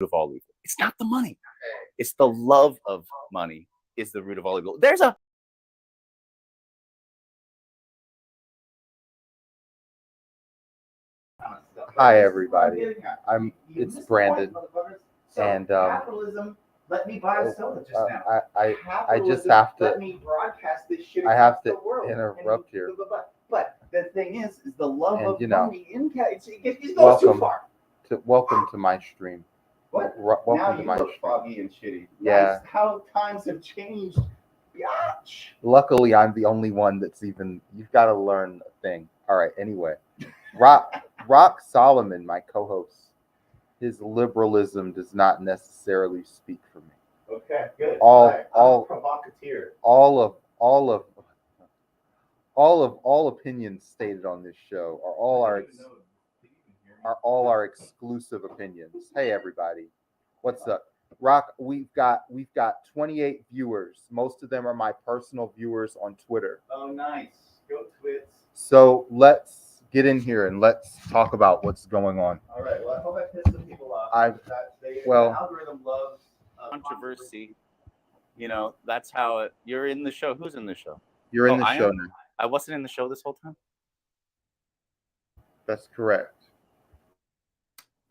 of all evil. It's not the money. It's the love of money is the root of all evil. There's a Hi everybody. It's Brandon, and capitalism let me buy a soda just now. I just have to. Let me broadcast this shit. I have to the world. interrupt here. But the thing is the love And, of you know, money in it goes too far. Welcome to my stream. What? Welcome now to you my look stream. foggy and shitty. Yeah. That's how times have changed. Biatch. Luckily, I'm the only one that's even. You've got to learn a thing. All right. Anyway, Rock Solomon, my co-host. His liberalism does not necessarily speak for me. Okay, good. All provocateur. All opinions stated on this show are all our exclusive opinions. Hey everybody, what's up? Rock, we've got 28 viewers. Most of them are my personal viewers on Twitter. Oh, nice. Go Twits. So let's get in here and let's talk about what's going on. All right. Well, I hope I pissed some people off. The algorithm loves controversy. You know, that's how it. You're in the show. Who's in the show? You're in the show now. I wasn't in the show this whole time. That's correct.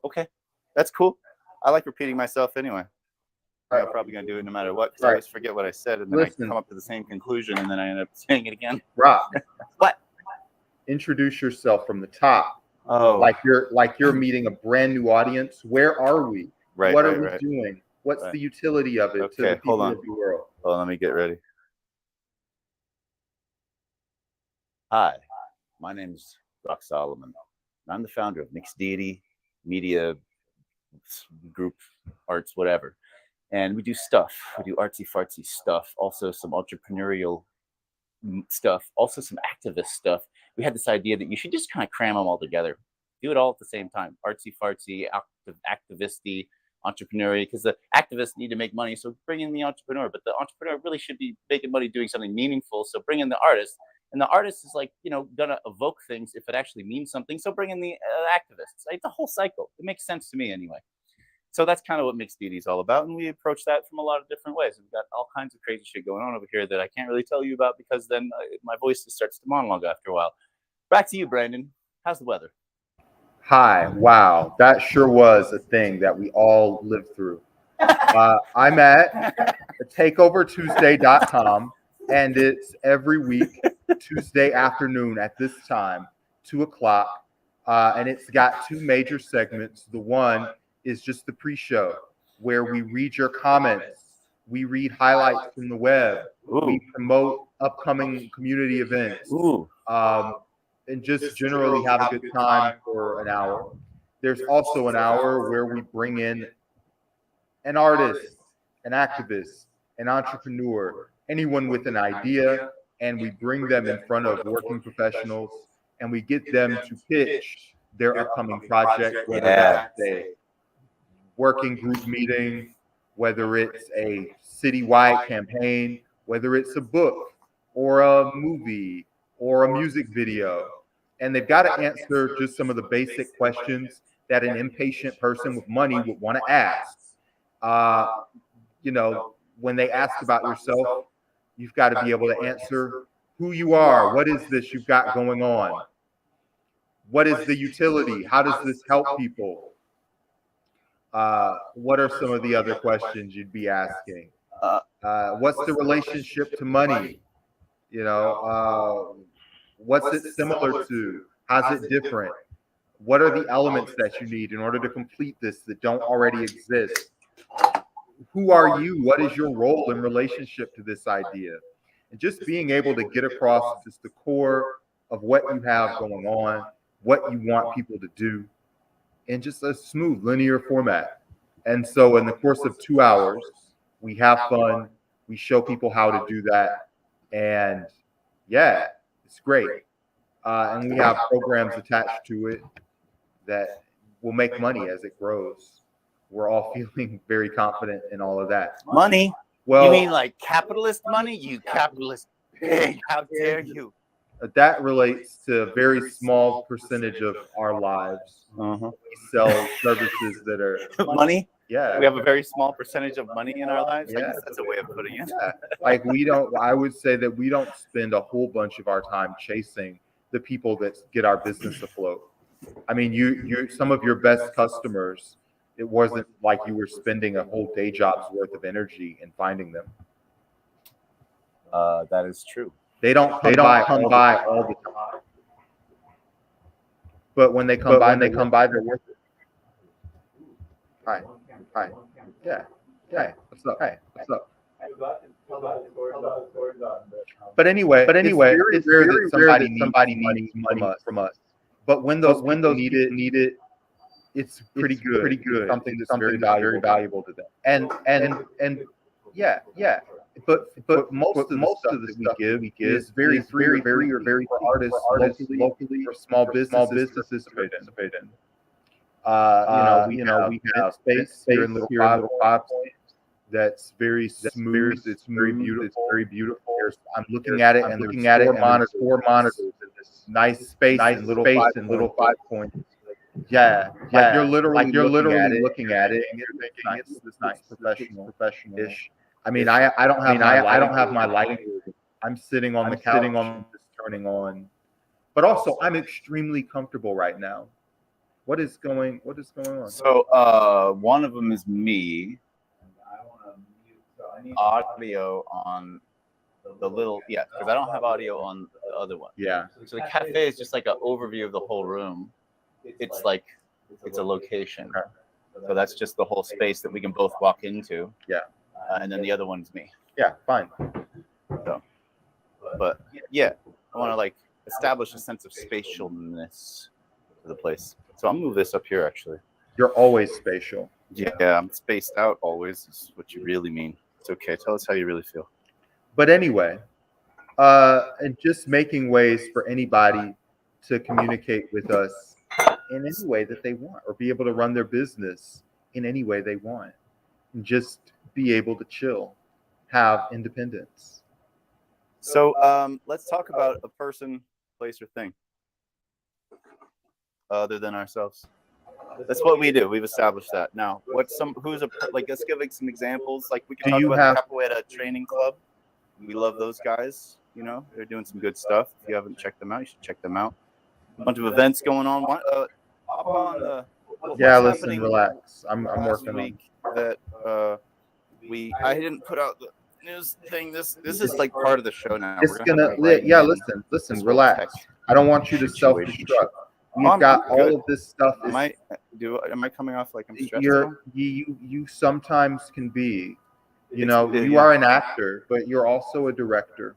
Okay, that's cool. I like repeating myself anyway. I'm probably gonna do it no matter what because I always forget what I said and then I come up to the same conclusion and then I end up saying it again. Rock. What? Introduce yourself from the top. Oh, like you're meeting a brand new audience. Where are we? Right. What are we doing? What's the utility of it to the people of the world? Hold on, let me get ready. Hi, my name is Rock Solomon. I'm the founder of Mixed Deity Media Group, Arts, whatever. And we do stuff. We do artsy-fartsy stuff. Also some entrepreneurial stuff. Also some activist stuff. We had this idea that you should just kind of cram them all together. Do it all at the same time. Artsy-fartsy, activisty, entrepreneurial, because the activists need to make money, so bring in the entrepreneur. But the entrepreneur really should be making money doing something meaningful, so bring in the artist. And the artist is like, you know, gonna evoke things if it actually means something, so bring in the activists. It's a whole cycle. It makes sense to me anyway. So that's kind of what Mixed Deity is all about, and we approach that from a lot of different ways. We've got all kinds of crazy shit going on over here that I can't really tell you about because then my voice just starts to monologue after a while. Back to you, Brandon. How's the weather? Hi. Wow. That sure was a thing that we all lived through. I'm at Takeover and it's every week, Tuesday afternoon at this time, 2:00. And it's got two major segments. The one is just the pre-show where we read your comments. We read highlights from the web. Ooh. We promote upcoming community events. Ooh. And just generally have a good time for an hour. There's also an hour where we bring in an artist, an activist, an entrepreneur, anyone with an idea, and we bring them in front of working professionals and we get them to pitch their upcoming project, whether that's a working group meeting, whether it's a citywide campaign, whether it's a book or a movie or a music video. And they've got to answer just some of the basic questions that an impatient person with money would want to ask. You know, when they ask about yourself, you've got to be able to answer who you are. What is this you've got going on? What is the utility? How does this help people? What are some of the other questions you'd be asking? What's the relationship to money? You know, what's it similar to? How's it different? What are the elements that you need in order to complete this that don't already exist? Who are you? What is your role in relationship to this idea? And just being able to get across just the core of what you have going on, what you want people to do, in just a smooth, linear format. And so in the course of 2 hours, we have fun. We show people how to do that. And yeah, it's great. And we have programs attached to it that will make money as it grows. We're all feeling very confident in all of that. Money? Well, you mean like capitalist money? You capitalist pig, how dare you? That relates to a very small percentage of our lives. Uh-huh. We sell services that are Money? Yeah. We have a very small percentage of money in our lives. I Yeah. guess that's a way of putting it. Yeah. Like I would say that we don't spend a whole bunch of our time chasing the people that get our business afloat. I mean, some of your best customers, it wasn't like you were spending a whole day job's worth of energy in finding them. That is true. They don't come by all the time. But when they come by, they're worth it. Hi. Yeah. What's up? Hey, what's up? But anyway, it's very rare that somebody needs money from us. But when those need it, it's pretty good. It's something that's very valuable to them. And yeah. But most of the stuff that we give is very free for artists locally or small businesses to participate in. We have space here in Little Five Point that's very smooth. It's very beautiful. I'm looking at it, and there's four monitors in this nice space in Little Five Point. Yeah. Like you're literally looking at it, and you're thinking it's nice, professional-ish. I mean, I don't have my lighting. I'm sitting on the couch, just turning on. But also, I'm extremely comfortable right now. What is going on? So one of them is me. Audio on the little because I don't have audio on the other one. Yeah. So the cafe is just like an overview of the whole room. It's like it's a location. Okay. So that's just the whole space that we can both walk into. Yeah. And then the other one's me. Yeah, fine. So, but yeah, I want to like establish a sense of spatialness to the place. So I'll move this up here actually. You're always spatial. Yeah, I'm spaced out always. Is what you really mean. It's okay. Tell us how you really feel. But anyway, and just making ways for anybody to communicate with us in any way that they want, or be able to run their business in any way they want, and just be able to chill, have independence. So let's talk about a person, place, or thing other than ourselves. That's what we do. We've established that. Now, let's give some examples. Like we can talk about the Capoeira Training Club. We love those guys. You know, they're doing some good stuff. If you haven't checked them out, you should check them out. A bunch of events going on. Hop on the. Listen, relax. I'm working on that. I didn't put out the news thing. This is like part of the show now. It's listen, relax. I don't want you to self-destruct. We've got all of this stuff. Am I coming off like I'm stressed? You sometimes can be. You are an actor, but you're also a director.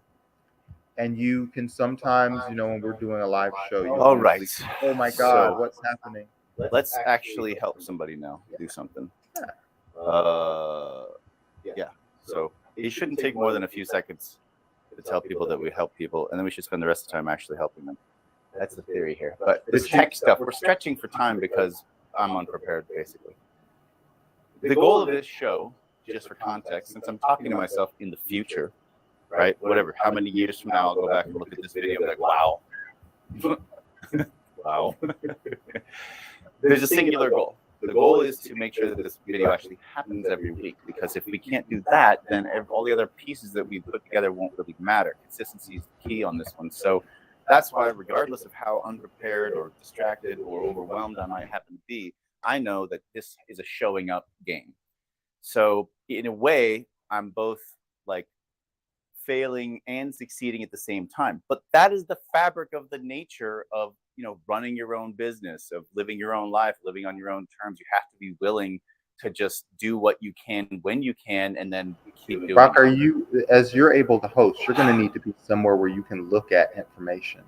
And you can sometimes, when we're doing a live show, all right. Oh my God, what's happening? Let's actually help somebody now do something. Yeah. So it shouldn't take more than a few seconds to tell people that we help people, and then we should spend the rest of the time actually helping them. That's the theory here. But this tech stuff, we're stretching for time because I'm unprepared, basically. The goal of this show, just for context, since I'm talking to myself in the future, right? Whatever, how many years from now I'll go back and look at this video and be like, wow. Wow. There's a singular goal. The goal is to make sure that this video actually happens every week, because if we can't do that, then all the other pieces that we put together won't really matter. Consistency is the key on this one. So that's why, regardless of how unprepared or distracted or overwhelmed I might happen to be, I know that this is a showing up game. So in a way, I'm both like failing and succeeding at the same time. But that is the fabric of the nature of, running your own business, of living your own life, living on your own terms. You have to be willing to just do what you can when you can, and then keep doing Brock, as you're able to host, you're going to need to be somewhere where you can look at information.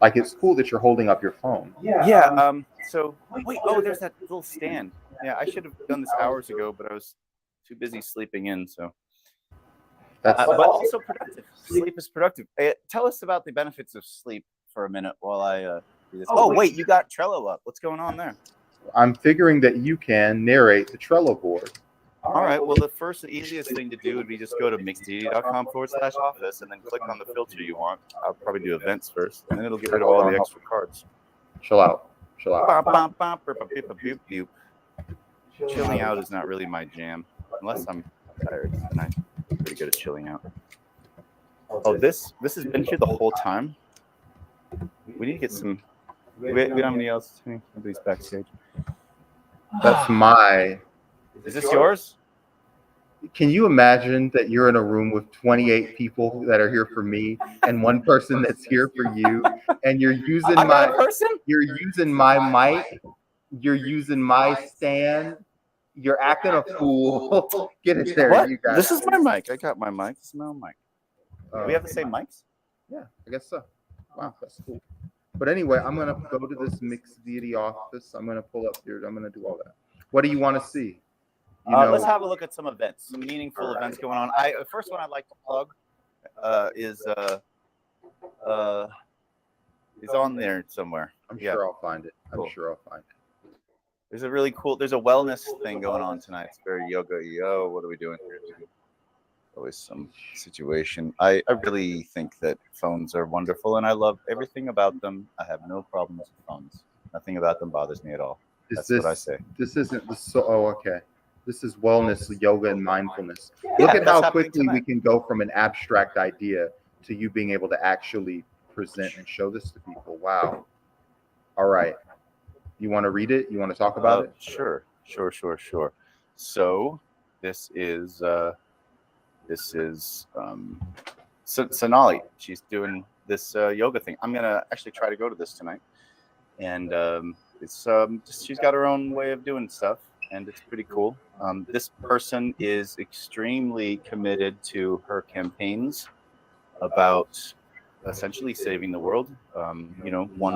Like, it's cool that you're holding up your phone. Yeah. So wait. Oh, there's that little stand. Yeah, I should have done this hours ago, but I was too busy sleeping in. So. But also productive. Sleep is productive. Tell us about the benefits of sleep for a minute while I do this. Oh, wait, you got Trello up. What's going on there? I'm figuring that you can narrate the Trello board. All right. Well, the easiest thing to do would be just go to mixed.com/office and then click on the filter you want. I'll probably do events first, and then it'll get rid of all the extra cards. Chill out. chilling out is not really my jam, unless I'm tired. And I'm pretty good at chilling out. Oh, this has been here the whole time. We need to get some. We don't have any else. Nobody's backstage. That's my. Is this yours? Can you imagine that you're in a room with 28 people that are here for me and one person that's here for you, and you're using my mic, you're using my stand, you're acting a fool. Get it there, What? you guys. This is my mic. I got my mic. This is my own mic. We have the same mics? Yeah, I guess so. Wow, that's cool. But anyway, I'm gonna go to this mixed deity office. I'm gonna pull up here. I'm gonna do all that. What do you want to see? Let's have a look at some events, some meaningful events going on. The first one I'd like to plug is on there somewhere. I'm sure I'll find it. Cool. I'm sure I'll find it. There's a really cool. There's a wellness thing going on tonight. It's very yoga. Yo, what are we doing here? Always some situation. I really think that phones are wonderful, and I love everything about them. I have no problems with phones. Nothing about them bothers me at all. That's what I say. This isn't this. So, oh, okay. This is wellness, yoga, and mindfulness. Look at how quickly we can go from an abstract idea to you being able to actually present and show this to people. Wow. All right. You want to read it? You want to talk about it? Sure. So this is Sonali. She's doing this yoga thing. I'm gonna actually try to go to this tonight, and she's got her own way of doing stuff, and it's pretty cool. This person is extremely committed to her campaigns about essentially saving the world. One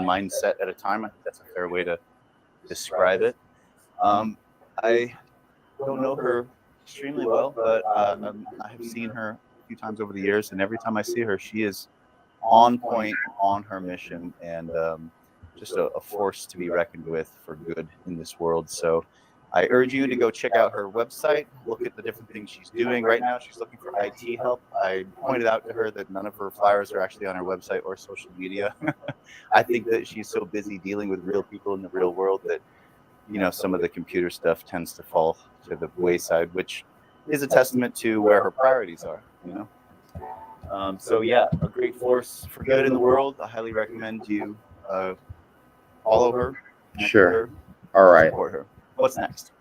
mindset at a time. I think that's a fair way to describe it. I don't know her extremely well, but I have seen her a few times over the years, and every time I see her, she is on point, on her mission, and just a force to be reckoned with for good in this world. So I urge you to go check out her website, look at the different things she's doing. Right now, she's looking for IT help. I pointed out to her that none of her flyers are actually on her website or social media. I think that she's so busy dealing with real people in the real world that, some of the computer stuff tends to fall to the wayside, which is a testament to where her priorities are, So yeah, a great force for good in the world. I highly recommend you follow her. Sure. All right. Support her. What's next?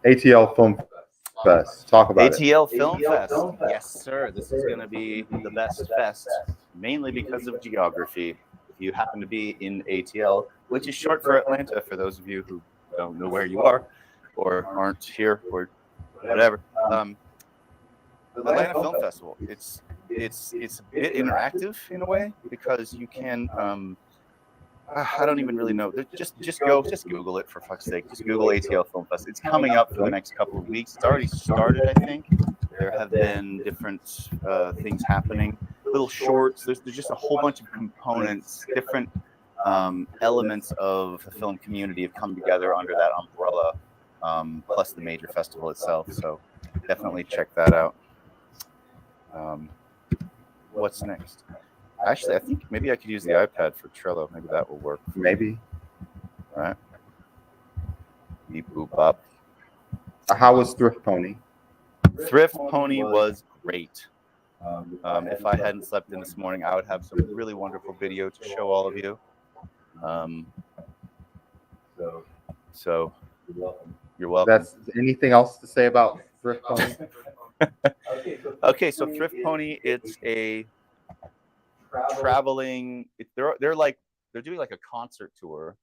ATL Film Fest. Talk about ATL Film Fest. Yes, sir. This is going to be the best fest, mainly because of geography. If you happen to be in ATL, which is short for Atlanta, for those of you who don't know where you are or aren't here or whatever. Atlanta Film Festival. It's a bit interactive in a way because you can. I don't even really know. Just Google it, for fuck's sake. Just Google ATL Film Fest. It's coming up for the next couple of weeks. It's already started, I think. There have been different things happening. Little shorts. There's just a whole bunch of components, different elements of the film community have come together under that umbrella, plus the major festival itself. So definitely check that out. What's next? Actually, I think maybe I could use the iPad for Trello. Maybe that will work. Maybe. All right. Beep, boop, bop. How was Thrift Pony? Thrift Pony was great. If I hadn't slept in this morning, I would have some really wonderful video to show all of you. So you're welcome. That's anything else to say about Thrift Pony? Okay, so Thrift Pony, it's a traveling. They're doing like a concert tour,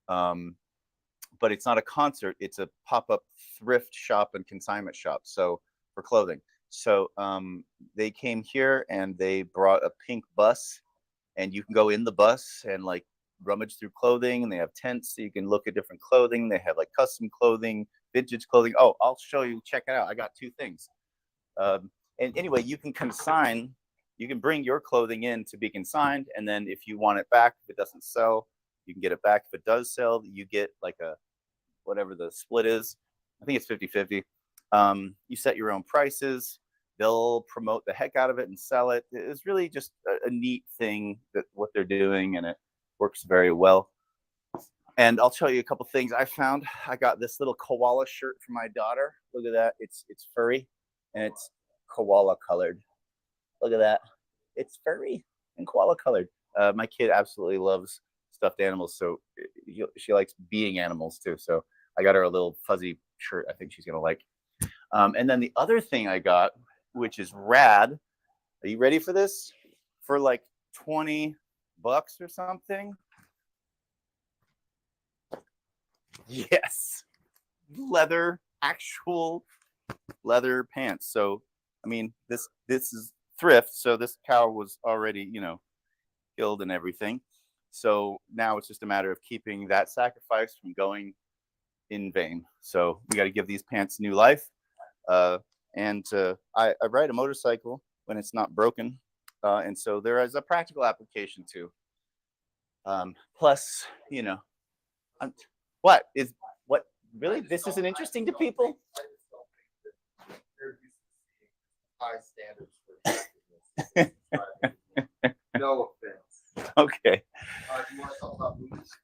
but it's not a concert. It's a pop-up thrift shop and consignment shop. So for clothing. So they came here and they brought a pink bus, and you can go in the bus and like rummage through clothing, and they have tents so you can look at different clothing. They have like custom clothing, vintage clothing. Oh, I'll show you. Check it out. I got two things. And anyway, you can consign. You can bring your clothing in to be consigned, and then if you want it back, if it doesn't sell, you can get it back. If it does sell, you get like a whatever the split is. I think it's 50-50. You set your own prices. They'll promote the heck out of it and sell it. It's really just a neat thing that what they're doing, and it works very well. And I'll tell you a couple things I found. I got this little koala shirt for my daughter. Look at that. It's furry and it's koala colored. Look at that. It's furry and koala colored. My kid absolutely loves stuffed animals, so she likes being animals too. So I got her a little fuzzy shirt. I think she's gonna like. And then the other thing I got, which is rad. Are you ready for this? For like $20 or something. Yes, actual leather pants. So I mean, this is thrift. So this cow was already, killed and everything. So now it's just a matter of keeping that sacrifice from going in vain. So we got to give these pants new life. And I ride a motorcycle when it's not broken. And so there is a practical application too. Plus, what really? This isn't interesting to people? High standards for no offense. Okay. Do you want to talk about movies?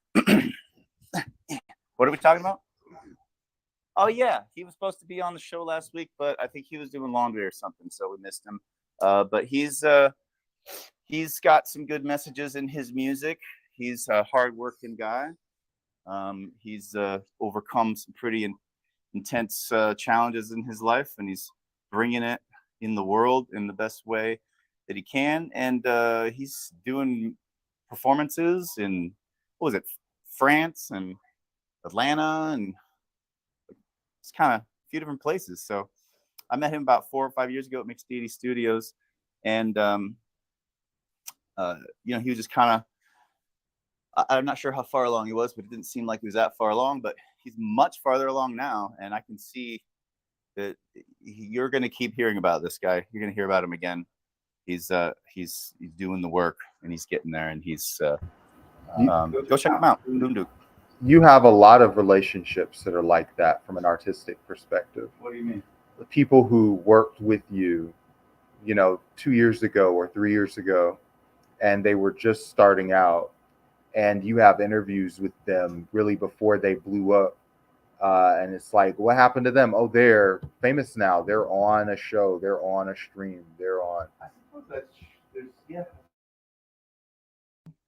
What are we talking about? Oh yeah, he was supposed to be on the show last week, but I think he was doing laundry or something, so we missed him. But he's got some good messages in his music. He's a hardworking guy. He's overcome some pretty intense challenges in his life, and he's bringing it in the world in the best way that he can. And he's doing performances in, what was it, France and Atlanta, and it's kind of a few different places. So I met him about 4 or 5 years ago at McSteedy Studios, and he was just kind of, I'm not sure how far along he was, but it didn't seem like he was that far along. But he's much farther along now, and I can see that you're going to keep hearing about this guy. You're going to hear about him again. He's doing the work, and he's getting there, and he's go check him out. You have a lot of relationships that are like that from an artistic perspective. What do you mean? The people who worked with you, 2 years ago or 3 years ago, and they were just starting out, and you have interviews with them really before they blew up. And it's like, what happened to them? Oh, they're famous now. They're on a show. They're on a stream. They're on. I suppose yeah.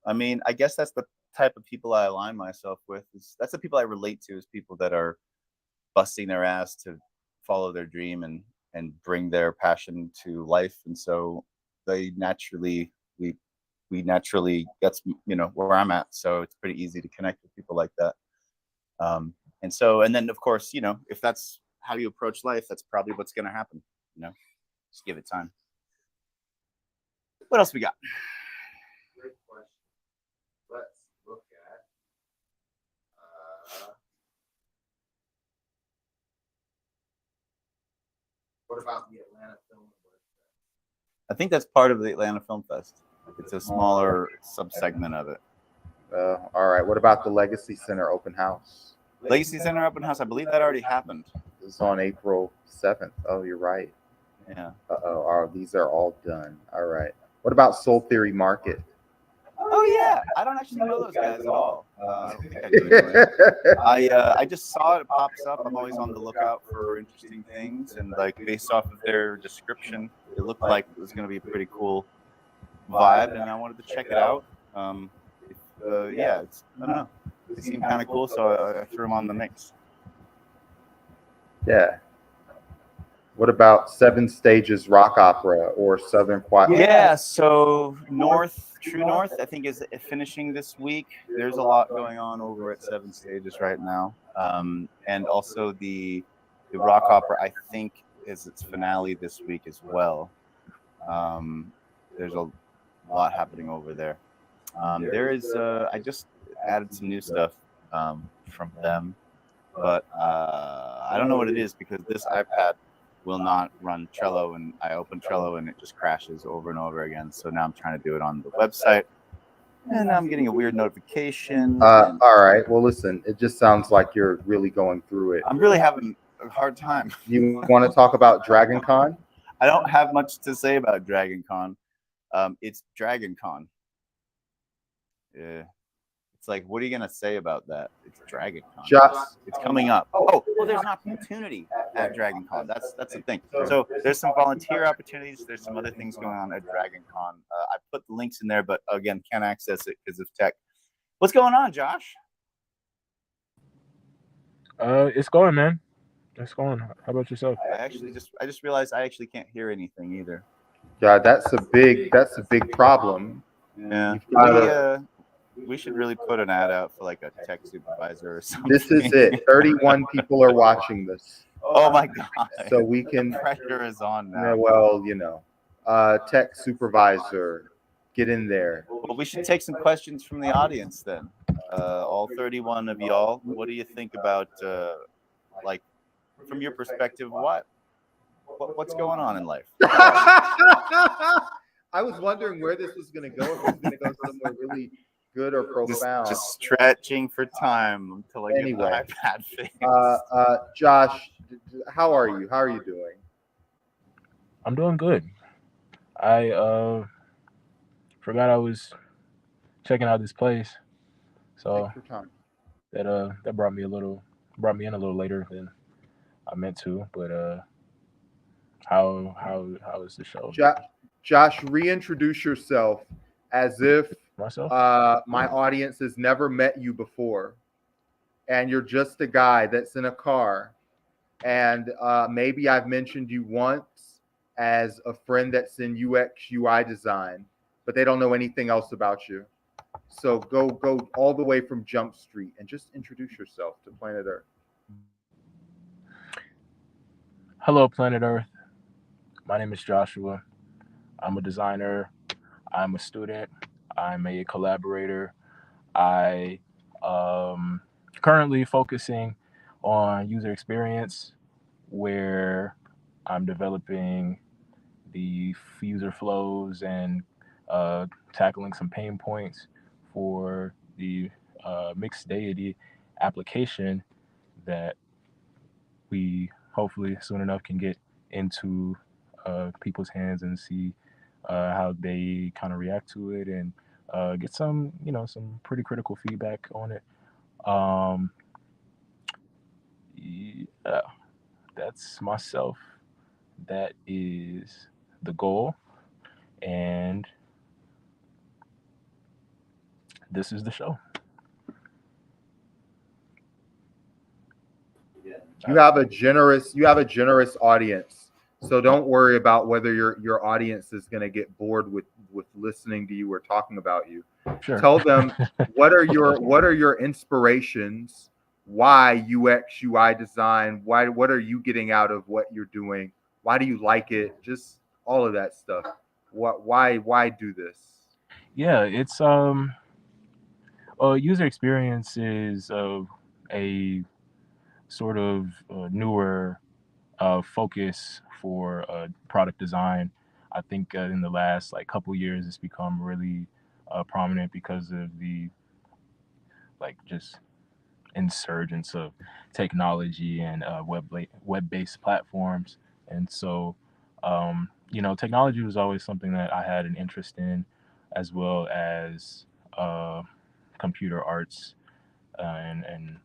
I mean, I guess that's the type of people I align myself with. That's the people I relate to, is people that are busting their ass to follow their dream and bring their passion to life. And so they naturally, we naturally, that's where I'm at. So it's pretty easy to connect with people like that. And then of course, if that's how you approach life, that's probably what's going to happen. Just give it time. What else we got? Great question. Let's look at what about the Atlanta Film Fest? I think that's part of the Atlanta Film Fest. It's a smaller subsegment of it. All right. What about the Legacy Center open house? Legacy Center open house, I believe that already happened. It's on April 7th. Oh, you're right. Yeah. These are all done. All right. What about Soul Theory Market? Oh yeah, I don't actually know those guys at all. I don't think I do anyway. I just saw it pops up. I'm always on the lookout for interesting things, and like based off of their description, it looked like it was going to be a pretty cool vibe, and I wanted to check it out. Yeah, I don't know. They seem kind of cool, so I threw them on the mix. Yeah. What about 7 Stages Rock Opera or Southern Choir? Yeah, so True North, I think is finishing this week. There's a lot going on over at 7 Stages right now, and also the Rock Opera, I think, is its finale this week as well. There's a lot happening over there. There is I just added some new stuff from them, but I don't know what it is, because this iPad will not run Trello, and I open Trello and it just crashes over and over again. So now I'm trying to do it on the website, and I'm getting a weird notification. All right. Well, listen, it just sounds like you're really going through it. I'm really having a hard time. You want to talk about Dragon Con? I don't have much to say about Dragon Con. It's Dragon Con. Yeah. It's like, what are you gonna say about that? It's Dragon Con. Josh, It's coming up. Oh, well, there's an opportunity at Dragon Con. That's the thing. So there's some volunteer opportunities. There's some other things going on at Dragon Con. I put the links in there, but again, can't access it because of tech. What's going on, Josh? It's going, man. It's going. How about yourself? I just realized I actually can't hear anything either. yeah, that's a big problem. Yeah. You've gotta- We should really put an ad out for like a tech supervisor or something. This is it. 31 people are watching this, Oh my god. so we can. The pressure is on Yeah, now. well, tech supervisor, get in there. Well, we should take some questions from the audience then. All 31 of y'all, what do you think about, like, from your perspective, what's going on in life? I was wondering where this was going to go. If it was going to go somewhere really good or profound. Just stretching for time until I Anyway. get the iPad fixed. Josh, how are you? How are you doing? I'm doing good. I forgot I was checking out this place, so Take your time. that brought me in a little later than I meant to. But how is the show? Josh, reintroduce yourself as if Myself? my audience has never met you before, and you're just a guy that's in a car, and maybe I've mentioned you once as a friend that's in UX UI design, but they don't know anything else about you. So go all the way from Jump Street and just introduce yourself to Planet Earth. Hello, Planet Earth. My name is Joshua. I'm a designer. I'm a student. I'm a collaborator. I currently focusing on user experience, where I'm developing the user flows and tackling some pain points for the mixed deity application that we hopefully soon enough can get into people's hands and see how they kind of react to it and get some pretty critical feedback on it. Yeah, that's myself. That is the goal, and this is the show. You have a generous audience, so don't worry about whether your audience is going to get bored with listening to you or talking about you. Sure. Tell them what are your inspirations, why UX UI design, what are you getting out of what you're doing, why do you like it, just all of that stuff. Why do this? Yeah, it's user experience is a sort of newer focus for product design. I think in the last couple years, it's become really prominent because of the just insurgence of technology and web-based platforms. And so, technology was always something that I had an interest in, as well as computer arts and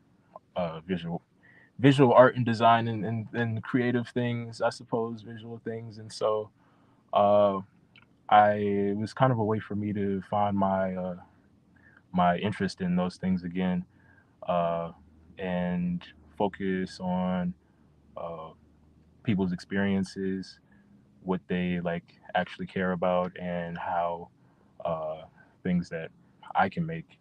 visual art and design and creative things, I suppose, visual things. And so it was kind of a way for me to find my interest in those things again, and focus on people's experiences, what they actually care about, and how things that I can make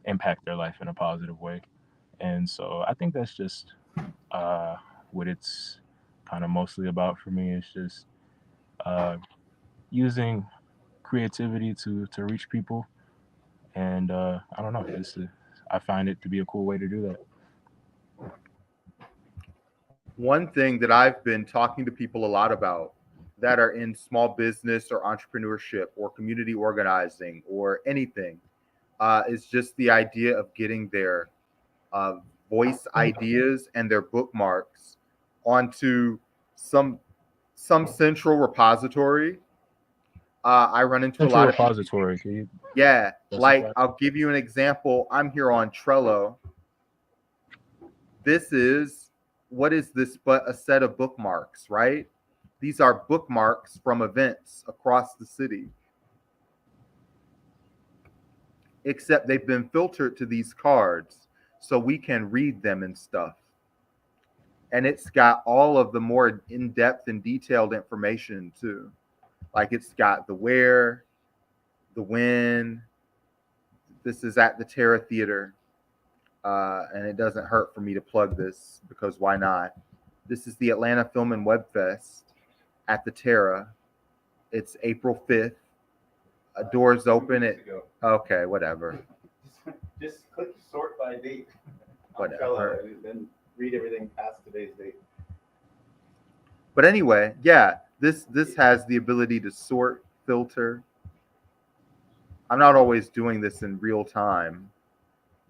impact their life in a positive way. And so I think that's just what it's kind of mostly about for me. It's just using creativity to reach people, and I don't know. I find it to be a cool way to do that. One thing that I've been talking to people a lot about that are in small business or entrepreneurship or community organizing or anything is just the idea of getting their voice ideas and their bookmarks onto some central repository. I run into a Central lot of repository. Can you yeah. Like specify? I'll give you an example. I'm here on Trello. This is what is this but a set of bookmarks, right? These are bookmarks from events across the city. Except they've been filtered to these cards so we can read them and stuff. And it's got all of the more in-depth and detailed information too. Like it's got the where, the when. This is at the Terra Theater. And it doesn't hurt for me to plug this because why not? This is the Atlanta Film and Web Fest at the Terra. It's April 5th. Doors open at okay, whatever. Just click sort by date. Whatever. And then read everything past today's date. But anyway, yeah, this has the ability to sort, filter. I'm not always doing this in real time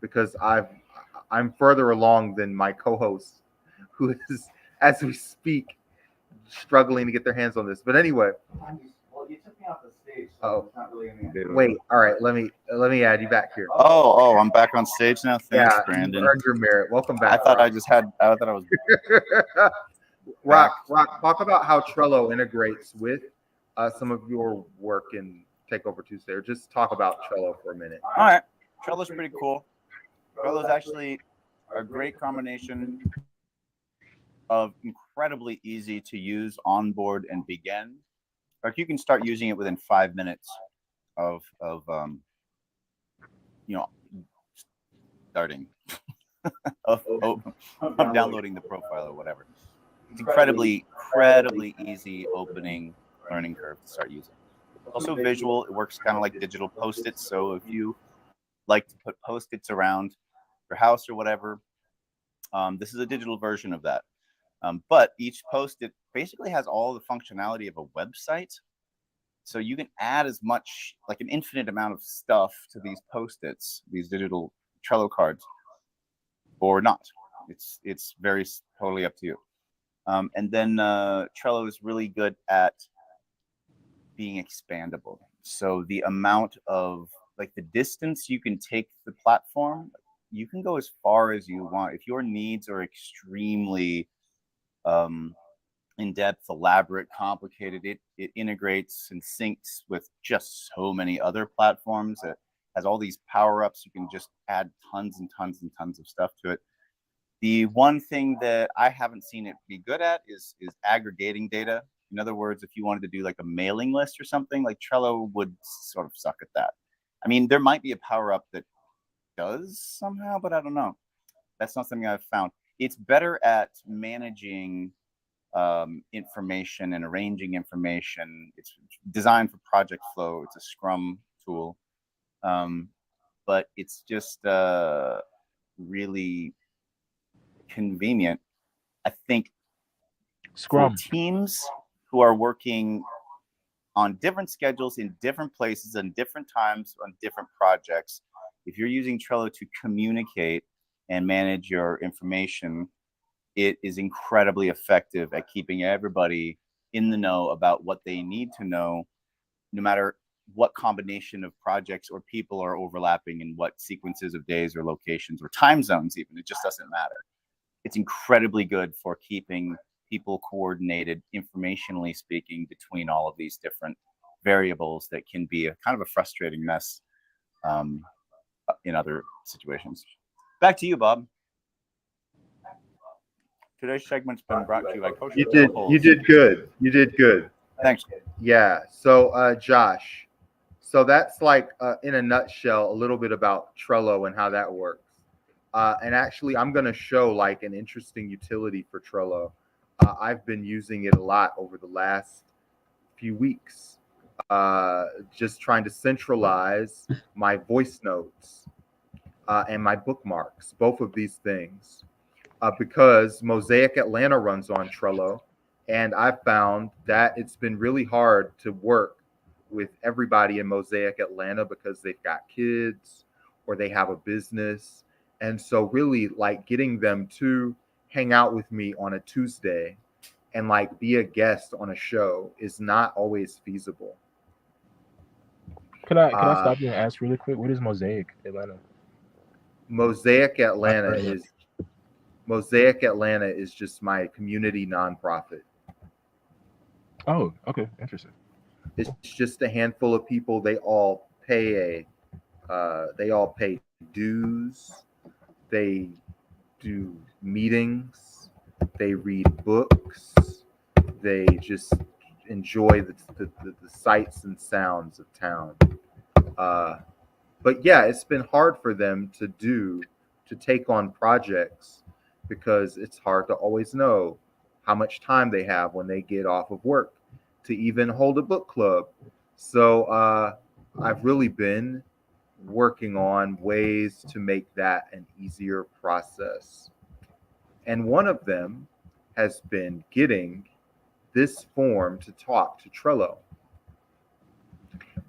because I'm further along than my co-host, who is, as we speak, struggling to get their hands on this. But anyway, Well, you took me off the stage, so Oh. it's not really anything. wait, all right, let me add you back here. Oh, I'm back on stage now. Thanks, Yeah, Brandon. you earned your merit. Welcome I back. thought I was Rock, talk about how Trello integrates with some of your work in Takeover Tuesday, or just talk about Trello for a minute. all right. Trello's pretty cool. Trello's actually a great combination of incredibly easy to use, onboard, and begin. Like you can start using it within 5 minutes of starting of downloading the profile or whatever. It's incredibly easy opening learning curve to start using. Also visual. It works kind of like digital post-its. So if you like to put post-its around your house or whatever, this is a digital version of that. But each post-it basically has all the functionality of a website. So you can add as much, like an infinite amount of stuff to these post-its, these digital Trello cards, or not. It's very totally up to you. And then Trello is really good at being expandable. So the amount of, like, the distance you can take the platform, you can go as far as you want. If your needs are extremely in-depth, elaborate, complicated, it integrates and syncs with just so many other platforms. It has all these power-ups. You can just add tons and tons and tons of stuff to it. The one thing that I haven't seen it be good at is aggregating data. In other words, if you wanted to do like a mailing list or something, like Trello would sort of suck at that. I mean, there might be a power-up that does somehow, but I don't know. That's not something I've found. It's better at managing information and arranging information. It's designed for project flow. It's a Scrum tool, but it's just really convenient. I think Scrum. for teams who are working on different schedules in different places and different times on different projects, if you're using Trello to communicate and manage your information, it is incredibly effective at keeping everybody in the know about what they need to know, no matter what combination of projects or people are overlapping in what sequences of days or locations or time zones even. It just doesn't matter. It's incredibly good for keeping people coordinated, informationally speaking, between all of these different variables that can be a kind of a frustrating mess in other situations. Back to you, Bob. Today's segment's been brought to you by Kosher Tail Holes. You did good. You did good. Thanks. Yeah. So, Josh, so that's like in a nutshell a little bit about Trello and how that works. And actually, I'm going to show like an interesting utility for Trello. I've been using it a lot over the last few weeks, just trying to centralize my voice notes and my bookmarks, both of these things. Because Mosaic Atlanta runs on Trello, and I've found that it's been really hard to work with everybody in Mosaic Atlanta because they've got kids or they have a business. And so really like getting them to hang out with me on a Tuesday and like be a guest on a show is not always feasible. Can I Uh, stop you and ask really quick? What is Mosaic Atlanta? Mosaic I've Atlanta heard of it. is Mosaic Atlanta is just my community nonprofit. Oh, okay, interesting. It's Cool. just a handful of people. They all pay dues. They do meetings. They read books. They just enjoy the sights and sounds of town. Uh, but yeah, it's been hard for them to take on projects because it's hard to always know how much time they have when they get off of work to even hold a book club. So I've really been working on ways to make that an easier process. And one of them has been getting this form to talk to Trello.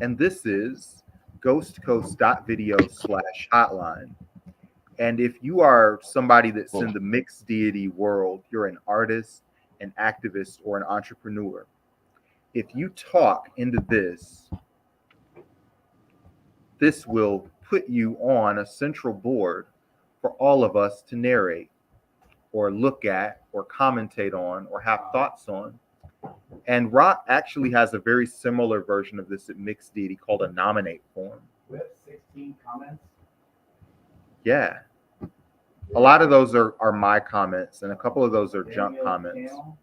And this is ghostcoast.video/hotline. And if you are somebody that's Cool. in the mixed deity world, you're an artist, an activist, or an entrepreneur. If you talk into this will put you on a central board for all of us to narrate or look at or commentate on or have thoughts on. And Rock actually has a very similar version of this at Mixed Deity called a nominate form. We have 16 comments. Yeah. A lot of those are my comments, and a couple of those are junk Daniel comments. Channel?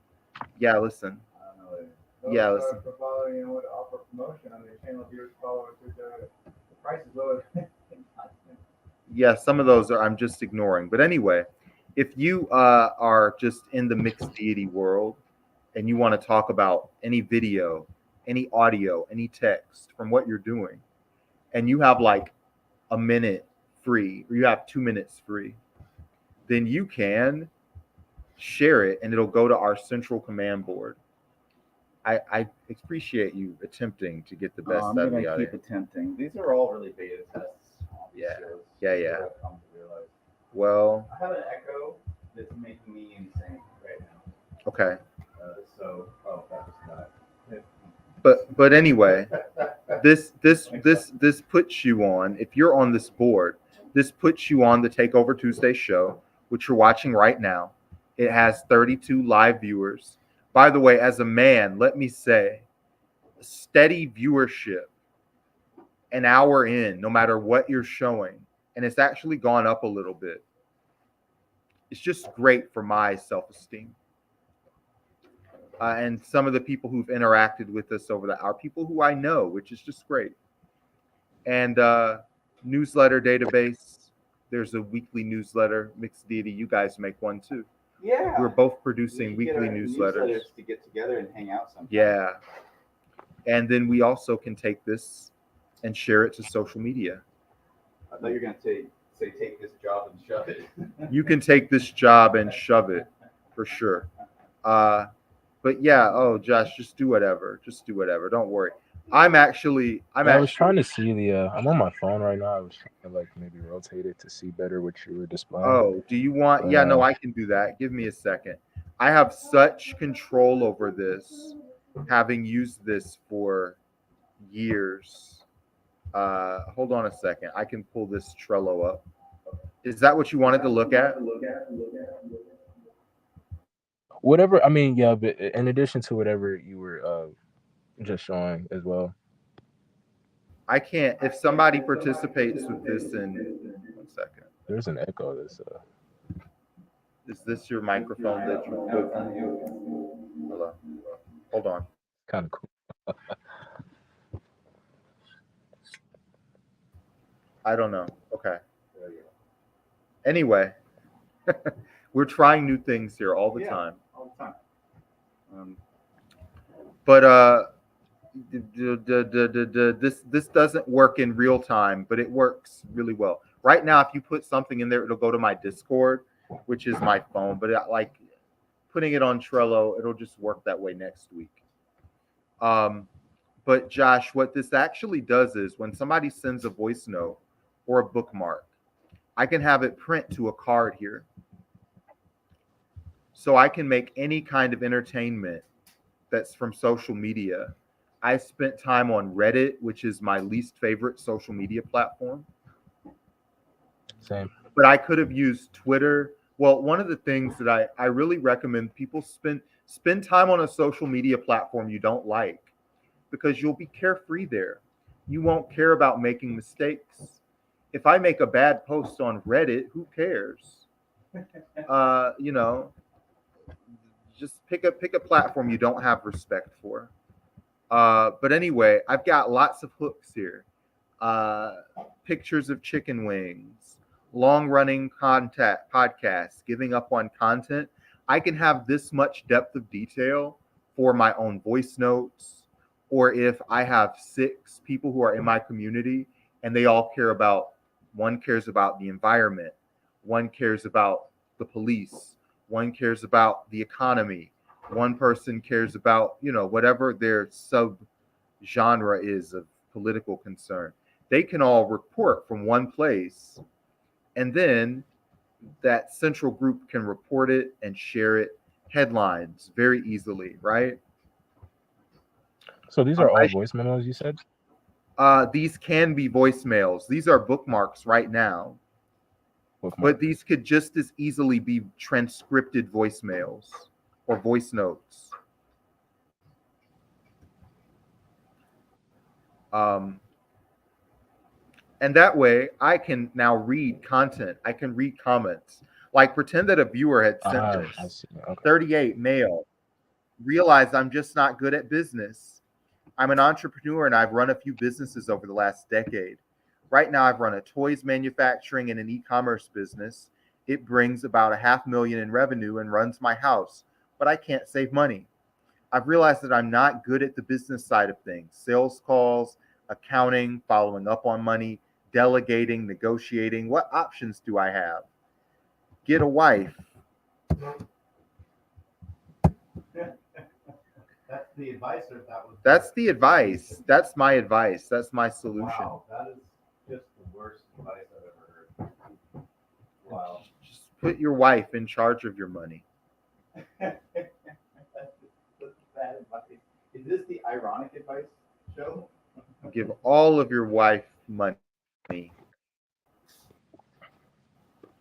Yeah, listen. I don't know. Yeah, Those listen. are for following and would offer promotion on their channel. Viewers follow it through the price is lower. Yeah, some of those I'm just ignoring. But anyway, if you are just in the mixed deity world and you want to talk about any video, any audio, any text from what you're doing, and you have like a minute free or you have 2 minutes free, then you can share it and it'll go to our central command board. I appreciate you attempting to get the best I'm out of gonna the keep audience. attempting. These are all really beta tests. On these Yeah. shows. Yeah, That's yeah. what I've come to realize. Well, I have an echo that's making me insane right now. okay. That was not. But anyway, this puts you on, if you're on this board, this puts you on the Takeover Tuesday show, which you're watching right now. It has 32 live viewers. By the way, as a man, let me say, steady viewership an hour in, no matter what you're showing, and it's actually gone up a little bit. It's just great for my self-esteem. And some of the people who've interacted with us over that are people who I know, which is just great. And newsletter database. There's a weekly newsletter. Mixed Deity, you guys make one too. Yeah. We're both producing We get weekly our newsletters. to get together and hang out sometime. Yeah. And then we also can take this and share it to social media. I thought you were gonna say take this job and shove it. You can take this job and shove it for sure. But yeah, oh Josh, just do whatever. Just do whatever. Don't worry. I'm I was actually trying to see the. I'm on my phone right now. I was trying to like maybe rotate it to see better what you were displaying. Oh, do you want? But Yeah, no, I can do that. Give me a second. I have such control over this, having used this for years. Hold on a second. I can pull this Trello up. Is that what you wanted to look at? whatever. I mean, yeah. But in addition to whatever you were just showing as well. I can't. If somebody participates with this in 1 second, There's an echo. That's is this your microphone that you put? Hello. Hold on. kind of cool. I don't know. Okay. Anyway, we're trying new things here all the time. All the time. But this doesn't work in real time, but it works really well. Right now, if you put something in there, it'll go to my Discord, which is my phone. But like putting it on Trello, it'll just work that way next week. But Josh, what this actually does is when somebody sends a voice note or a bookmark, I can have it print to a card here. So I can make any kind of entertainment that's from social media. I spent time on Reddit, which is my least favorite social media platform. Same. But I could have used Twitter. Well, one of the things that I really recommend people spend time on a social media platform you don't like, because you'll be carefree there. You won't care about making mistakes. If I make a bad post on Reddit, who cares? You know, just pick a platform you don't have respect for. But anyway, I've got lots of hooks here. Uh, Pictures of chicken wings, long running contact podcasts, giving up on content. I can have this much depth of detail for my own voice notes, or if I have 6 people who are in my community and they all care about, one cares about the environment, one cares about the police, one cares about the economy, one person cares about, whatever their sub genre is of political concern. They can all report from one place, and then that central group can report it and share it, headlines very easily, right? So these are all voice memos you said? These can be voicemails. These are bookmarks right now, but these could just as easily be transcripted voicemails or voice notes. And that way I can now read content. I can read comments. Like, pretend that a viewer had sent I this. see. Okay. 38 male. Realize I'm just not good at business. I'm an entrepreneur and I've run a few businesses over the last decade. Right now, I've run a toys manufacturing and an e-commerce business. It brings about $500,000 in revenue and runs my house, but I can't save money. I've realized that I'm not good at the business side of things: sales calls, accounting, following up on money, delegating, negotiating. What options do I have? Get a wife. That's the advice, or that was. That's the advice. That's my advice. That's my solution. Wow, that is just the worst advice I've ever heard. Wow. Just put your wife in charge of your money. That's bad advice. Is this the ironic advice show? Give all of your wife money.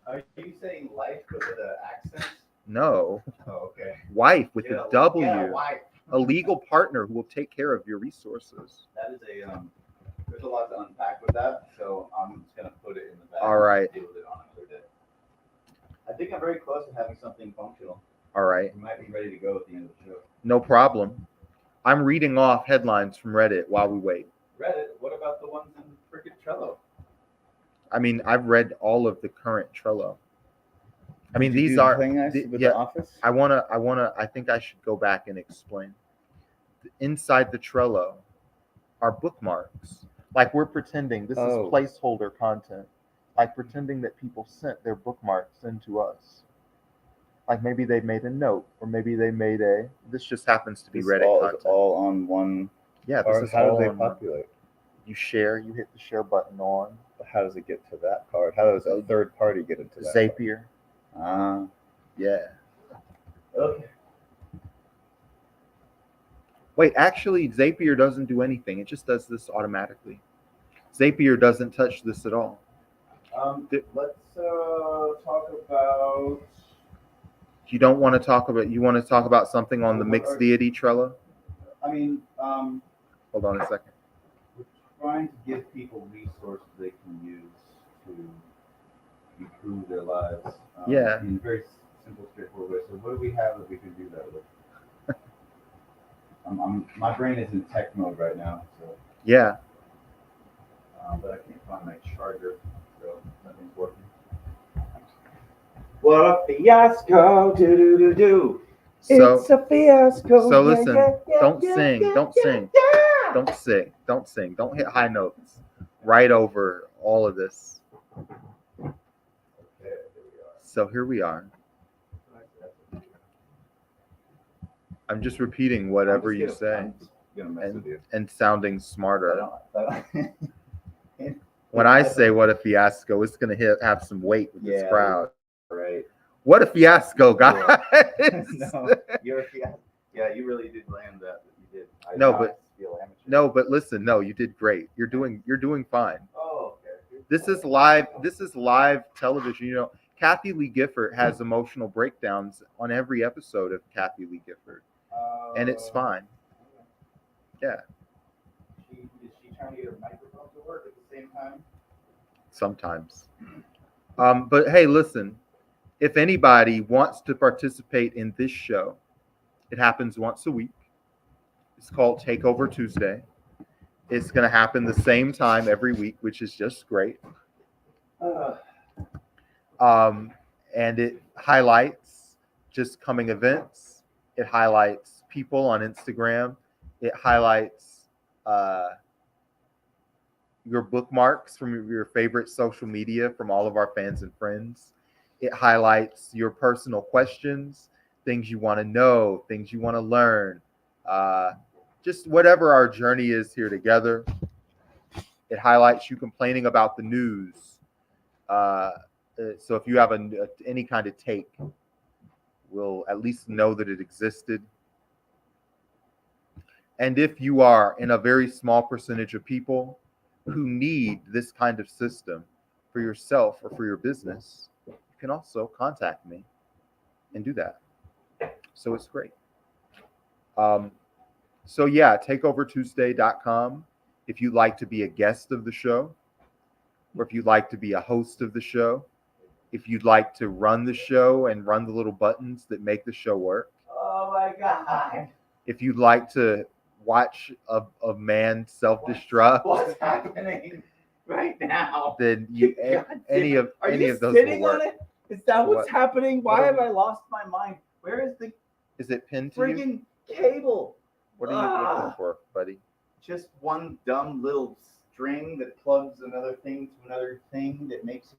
Are you saying life with an accent? No. Oh, okay. Wife with a W. Yeah, wife. A legal partner who will take care of your resources. That is there's a lot to unpack with that, so I'm just gonna put it in the back. All right. Deal with it on another day. I think I'm very close to having something functional. All right. We might be ready to go at the end of the show. No problem. I'm reading off headlines from Reddit while we wait. Reddit? What about the ones in frickin' Trello? I mean, I've read all of the current Trello. I mean, Did you these do are the thing I with the Office? I think I should go back and explain. Inside the Trello are bookmarks. Like, we're pretending this is placeholder content. Like, pretending that people sent their bookmarks into us. Like, maybe they made a note, or maybe they made this just happens to be Reddit content. All on one. Yeah, Or this is how all do they on populate? You share, you hit the share button on How does it get to that card? How does a third party get into that? Zapier. Yeah. Okay. Wait, actually, Zapier doesn't do anything. It just does this automatically. Zapier doesn't touch this at all. Let's talk about. You don't want to talk about. You want to talk about something on the mixed deity Trello? I mean, Hold on a second. we're trying to give people resources they can use to improve their lives. Yeah. In a very simple, straightforward way. So, what do we have that we can do that with? My brain is in tech mode right now, so. Yeah. But I can't find my charger, so nothing's working. What a fiasco! Do do do do. So, It's a fiasco. So listen, don't sing, don't sing, don't sing, don't sing, don't hit high notes right over all of this. Okay, here we are. So here we are. I'm just repeating whatever you say I'm just gonna mess with you. and sounding I smarter. don't- When I say what a fiasco, it's going to have some weight with this Yeah. crowd. Right. What a fiasco, guys. No, you're a fiasco. Yeah, you really did land that. You did. I No, now but- feel amateur. No, but listen, no, you did great. You're doing fine. Oh, okay. This is live. This is live television. You know, Kathy Lee Gifford has emotional breakdowns on every episode of Kathy Lee Gifford, and it's fine. Yeah, Is she trying to get her microphone to work at the same time? sometimes. But hey, listen. If anybody wants to participate in this show, it happens once a week. It's called Takeover Tuesday. It's going to happen the same time every week, which is just great. And it highlights just coming events. It highlights people on Instagram. It highlights your bookmarks from your favorite social media from all of our fans and friends. It highlights your personal questions, things you want to know, things you want to learn, just whatever our journey is here together. It highlights you complaining about the news. So if you have any kind of take, we'll at least know that it existed. And if you are in a very small percentage of people who need this kind of system for yourself or for your business, you can also contact me and do that. So it's great. So yeah, takeovertuesday.com if you'd like to be a guest of the show, or if you'd like to be a host of the show, if you'd like to run the show and run the little buttons that make the show work. Oh my God. If you'd like to watch a man self-destruct, What's happening right now? then you any of Are you those will sitting work. on it? Is that what's What? happening? What Why are have you- I lost my mind? Where is the Is it pinned to you? friggin' cable? What are you looking for, buddy? Just one dumb little string that plugs another thing to another thing that makes it.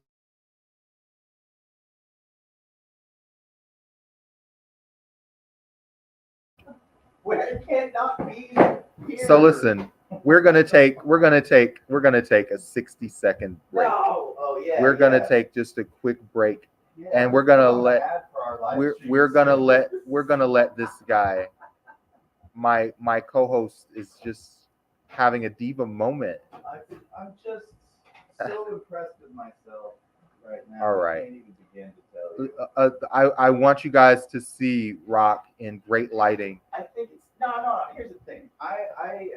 Where can not be here? So listen, we're gonna take a 60-second break. No. Oh yeah. We're gonna yeah. take just a quick break, Yeah, and we're gonna so let bad for our live we're streams. gonna let this guy, my co-host, is just having a diva moment. I'm just so impressed with myself right now. All right. I can't even begin to tell you. I want you guys to see Rock in great lighting. I think it's no. Here's the thing. I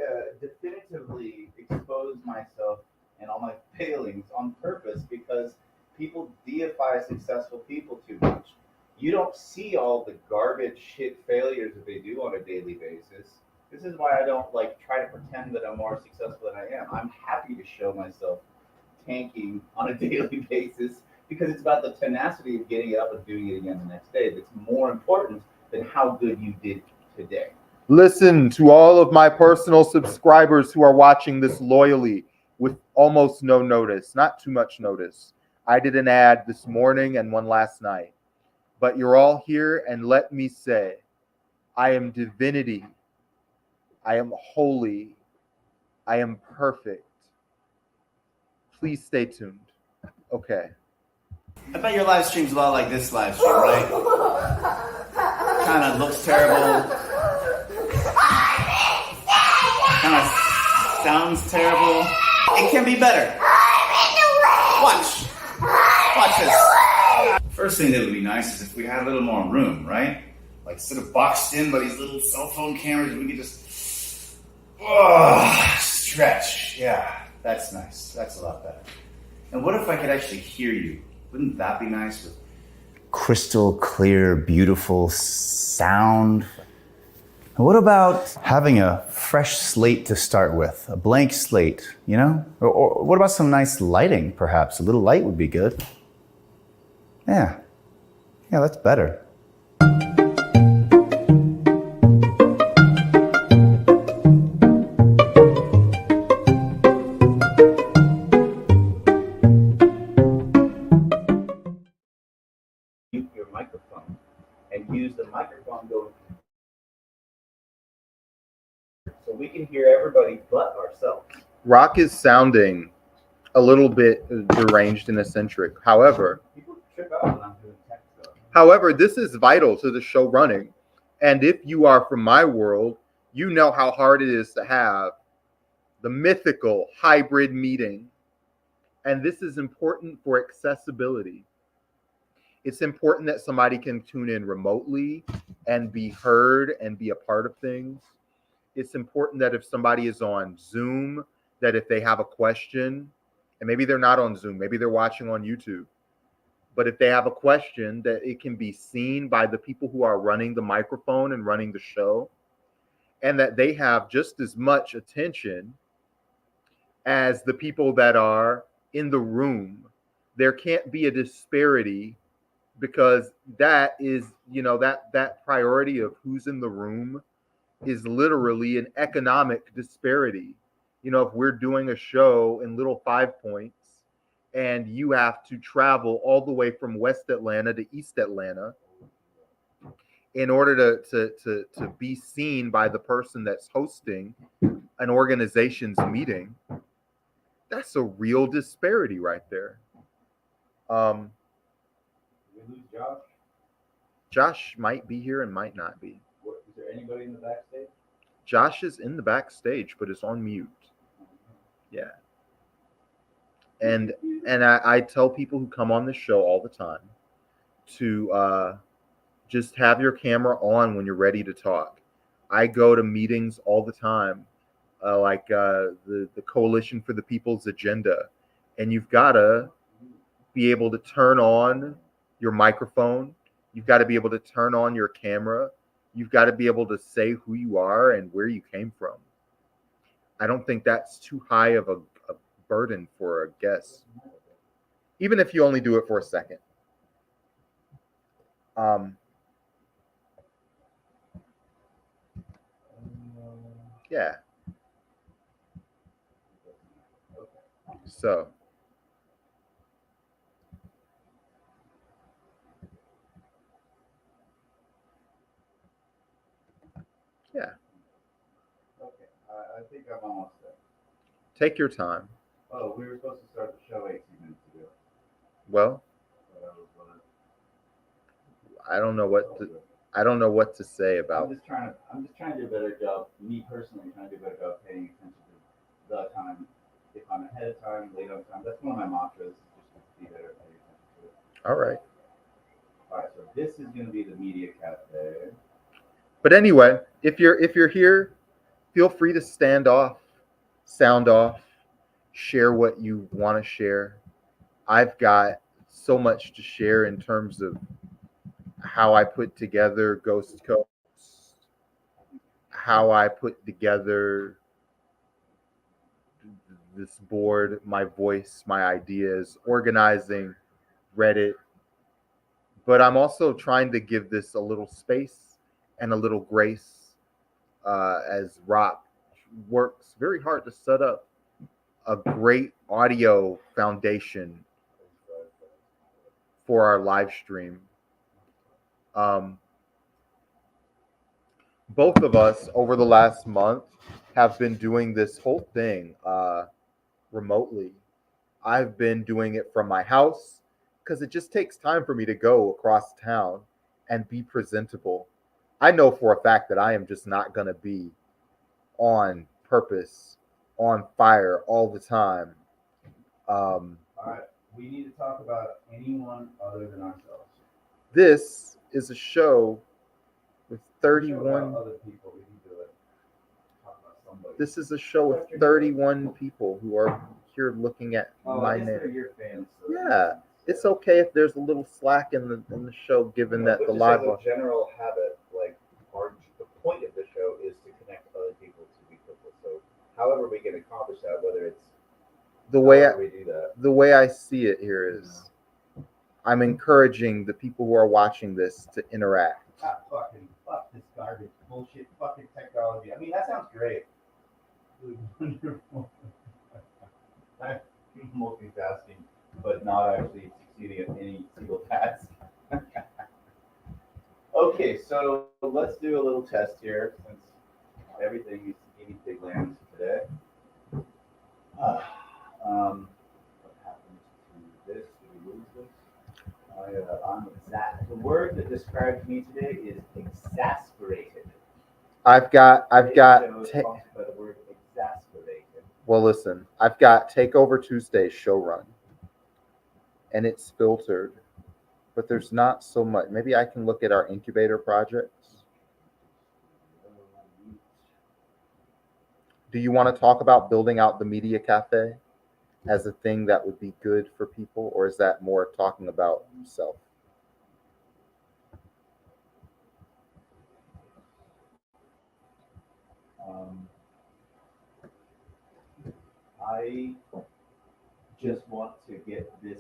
definitively exposed myself and all my failings on purpose because people deify successful people too much. You don't see all the garbage shit failures that they do on a daily basis. This is why I don't try to pretend that I'm more successful than I am. I'm happy to show myself tanking on a daily basis because it's about the tenacity of getting it up and doing it again the next day that's more important than how good you did today. Listen to all of my personal subscribers who are watching this loyally with almost no notice, not too much notice. I did an ad this morning and one last night, but you're all here, and let me say, I am divinity. I am holy. I am perfect. Please stay tuned. Okay. I bet your live stream's a lot like this live stream, right? Kind of looks terrible. Kind of sounds terrible. It can be better. Watch. Watch this. First thing that would be nice is if we had a little more room, right? Like instead of boxed in by these little cell phone cameras, we could just stretch. Yeah, that's nice. That's a lot better. And what if I could actually hear you? Wouldn't that be nice? With crystal clear, beautiful sound. And what about having a fresh slate to start with? A blank slate, you know? Or what about some nice lighting, perhaps? A little light would be good. Yeah, that's better. Your microphone and use the microphone going so we can hear everybody but ourselves. Rock is sounding a little bit deranged and eccentric. However, People trip out when I'm doing tech stuff. this is vital to the show running. And if you are from my world, you know how hard it is to have the mythical hybrid meeting. And this is important for accessibility. It's important that somebody can tune in remotely and be heard and be a part of things. It's important that if somebody is on Zoom, that if they have a question, and maybe they're not on Zoom, maybe they're watching on YouTube, but if they have a question, that it can be seen by the people who are running the microphone and running the show, and that they have just as much attention as the people that are in the room. There can't be a disparity, because that is, that priority of who's in the room is literally an economic disparity. If we're doing a show in Little Five Points and you have to travel all the way from West Atlanta to East Atlanta in order to be seen by the person that's hosting an organization's meeting, that's a real disparity right there. Did we lose Josh? Josh might be here and might not be. Is there anybody in the backstage? Josh is in the backstage, but is on mute. Yeah. And I tell people who come on the show all the time to just have your camera on when you're ready to talk. I go to meetings all the time, like the Coalition for the People's Agenda, and you've got to be able to turn on your microphone. You've got to be able to turn on your camera. You've got to be able to say who you are and where you came from. I don't think that's too high of a burden for a guest, even if you only do it for a second. Yeah. So. Yeah. Okay. I think I'm almost there. Take your time. Oh, we were supposed to start the show 18 minutes ago. Well, I don't know what to say about. I'm just trying to do a better job. Me personally, trying to do a better job paying attention to the time. If I'm ahead of time, late on time, that's one of my mantras. Just to be better at paying attention to it. All right. All right. So this is going to be the media cafe. But anyway, if you're here, feel free to sound off, share what you want to share. I've got so much to share in terms of how I put together Ghost Coast, how I put together this board, my voice, my ideas, organizing Reddit. But I'm also trying to give this a little space and a little grace, as Rock works very hard to set up a great audio foundation for our live stream. Both of us over the last month have been doing this whole thing remotely. I've been doing it from my house because it just takes time for me to go across town and be presentable. I know for a fact that I am just not going to be on purpose, on fire all the time. All right. We need to talk about anyone other than ourselves. This is a show with 31. Other people. We need to talk about somebody. This is a show with 31 people who are here looking at my name. They're your fans. So Yeah, it's okay if there's a little slack in the show, given that the live. As a general habit, like the point of the show is to connect other people to people. So, however we can accomplish that, whether it's the way we do that. The way I see it here is, I'm encouraging the people who are watching this to interact. Fuck this garbage, bullshit, fucking technology. I mean, that sounds great. Wonderful. I'm multitasking, but not actually succeeding at any single task. Okay, so let's do a little test here, since everything is guinea pig land today. What happened to this? Did we lose this? I'm the word that describes me today is exasperated. I've got By the word exasperated. Well, listen, I've got Takeover Tuesday show run, and it's filtered, but there's not so much. Maybe I can look at our incubator projects. Do you want to talk about building out the media cafe as a thing that would be good for people, or is that more talking about yourself? I just want to get this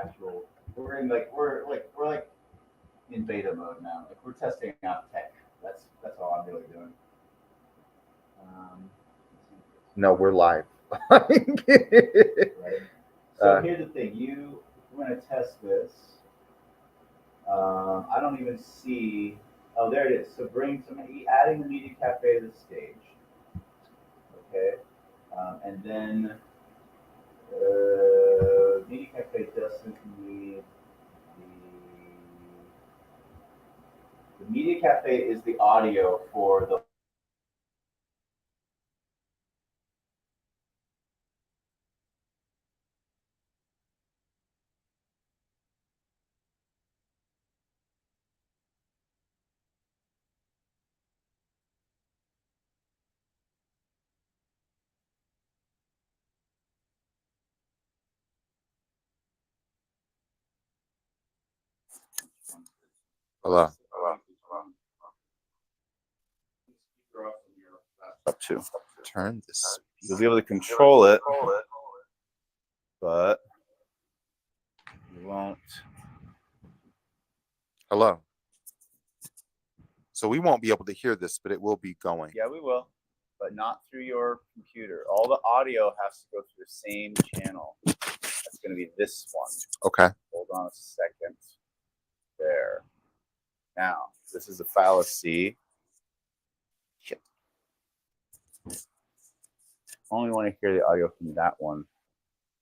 actual. We're like in beta mode now. Like we're testing out tech. That's all I'm really doing. No, we're live. Right. So here's the thing. We're gonna test this. I don't even see. Oh, there it is. So adding the media cafe to the stage. Okay. And then media cafe doesn't need the media cafe is the audio for the. Hello. Up to. Turn this. You'll be able to control it, but you won't. Hello. So we won't be able to hear this, but it will be going. Yeah, we will, but not through your computer. All the audio has to go through the same channel. That's going to be this one. Okay. Hold on a second. There. Now, this is a fallacy. Shit. Only want to hear the audio from that one.